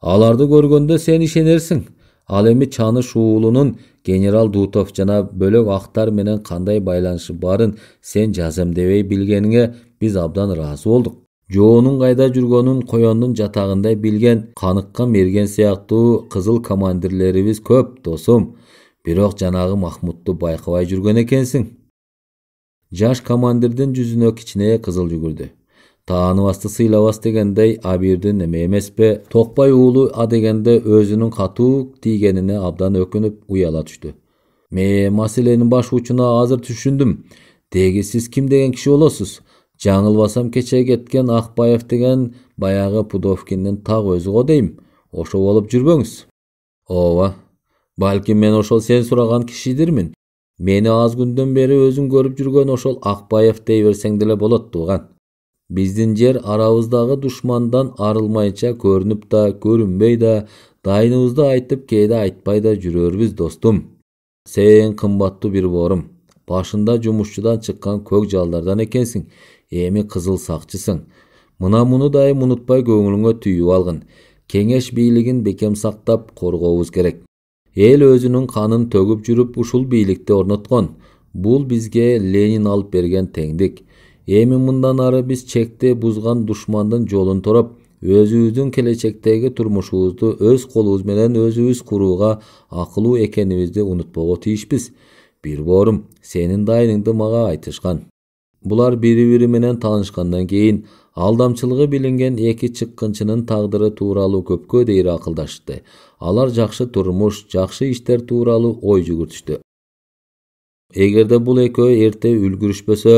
Аларды көргөндө сен ишенерсиң. Ал эми Чаныш уулунун генерал Дутов жана бөлөк актар менен кандай байланышы барын сен жаземдебей билгениңе биз абдан ыраазы болдук. Жоонун кайда жүргөнүн коёндун жатагындай билген, каныккан мерген сыяктуу кызыл командирлерибиз көп, досум. Бирок жанагы Махмутту байкабай жүргөн экенсиң. Жаш командирдин жүзүнө кичине кызыл жүгүрдү. Тааныбасты сыйлабас дегендей абирдин неме эмеспи? Токбай уулу а дегенде өзүнүн катуу тийгенине абдан өкүнүп уяла түштү. Мен маселенин баш учуна азыр түшүндүм. Деги сиз ким деген киши болосуз? Жаңылбасам кече кеткен Акбаев деген баягы Пудовкиндин так өзү го дейм. Ошо болуп жүрбөңүз. Ооба. Балким мен ошол сен сураган кишидирмин. Мени аз күндөн бери өзүң көрүп жүргөн ошол Акбаев дей берсең деле болот тууган. Биздин жер арабыздагы душмандан арылмайча көрүнүп да, көрүнбөй да, дайыныбызды айтып кээде айтпай да жүрөрбүз, достум. Сен кымбаттуу бир боорум. Башында жумушчудан чыккан көк жалдардан экенсиң. Эми кызыл сакчысың. Мына муну дайым унутпай көңүлүңө түйүп алгын. Кеңеш бийлигин бекем сактап коргообуз керек. Эл өзүнүн канын төгүп жүрүп ушул бийликти орноткон. Бул бизге Ленин алып берген теңдик. Эми мындан ары биз чекти бузган душмандын жолун туруп, өзүбүздүн келечектеги турмушубузду өз колубуз менен өзүбүз курууга акылуу экенибизди унутпого тийишпиз. Бир боорум сенин дайыныңды мага айтышкан. Булар бири-бири менен таанышкандан кийин алдамчылыгы билинген эки чыккынчынын тагдыры тууралуу көпкө дейир акылдашты. Алар жакшы турмуш, жакшы иштер тууралуу ой жүгүртүштү. Эгерде бул экөө эрте үлгүрүшпөсө,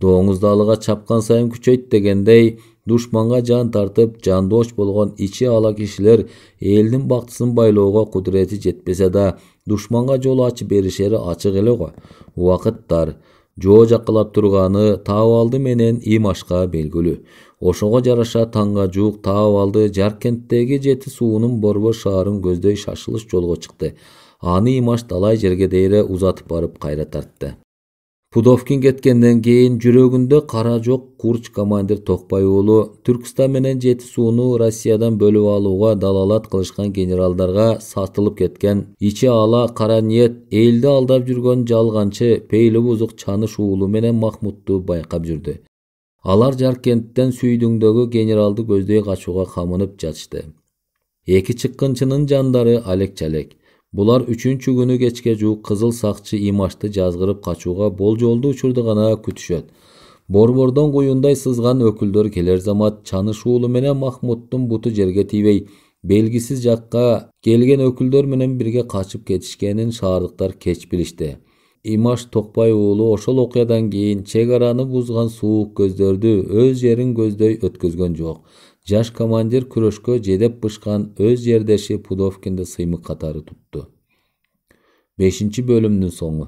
доңуз далыга чапкан сайын күчөйт дегендей, душманга жан тартып, жандош болгон ичи ала кишилер элдин бактысын байлоого кудурети жетпесе да, душманга жол ачып беришери ачык эле го. Убакыттар жоо жаккылап турганы Таабалды менен Имашка белгилүү. Ошого жараша таңга жуук Таабалды Жаркенттеги Жети суунун Борбор шаарын көздөй шашылыш жолго чыкты. Аны Имаш талай жерге дейре узатып барып кайра тартты. Пудовкин кеткенден кийин жүрөгүндө кара жок Курч командир Токпай уулу Түркстан менен Жети сууну Россиядан бөлүп алууга далалат кылышкан генералдарга сатылып кеткен ичи ала кара ниет элди алдап жүргөн жалганчы пейли бузук Чаныш уулу менен Махмутту байкап жүрдү. Алар Жаркенттен Сүйдүңдөгү генералды көздөй качууга камынып жатышты. Эки чыккынчынын жандары алек-чалек. Булар 3-чү күнү кечке жуук кызыл сакчы Имашты жазгырып качууга болжолдуу учурду гана күтүшөт. Борбордон куюндай сызган өкүлдөр келер замат Чаныш уулу менен Махмуттун буту жерге тийбей, белгисиз жакка келген өкүлдөр менен бирге качып кетишкенин шаардыктар кеч билишти. Имаш Токпай уулу ошол окуядан кийин чек араны бузган суук көздөрдү өз жерин көздөй өткөзгөн жок. Жаш командир күрөшкө жедеп бышкан өз жердеши Пудовкинди сыймык катары тутту. 5-бөлүмдүн соңу.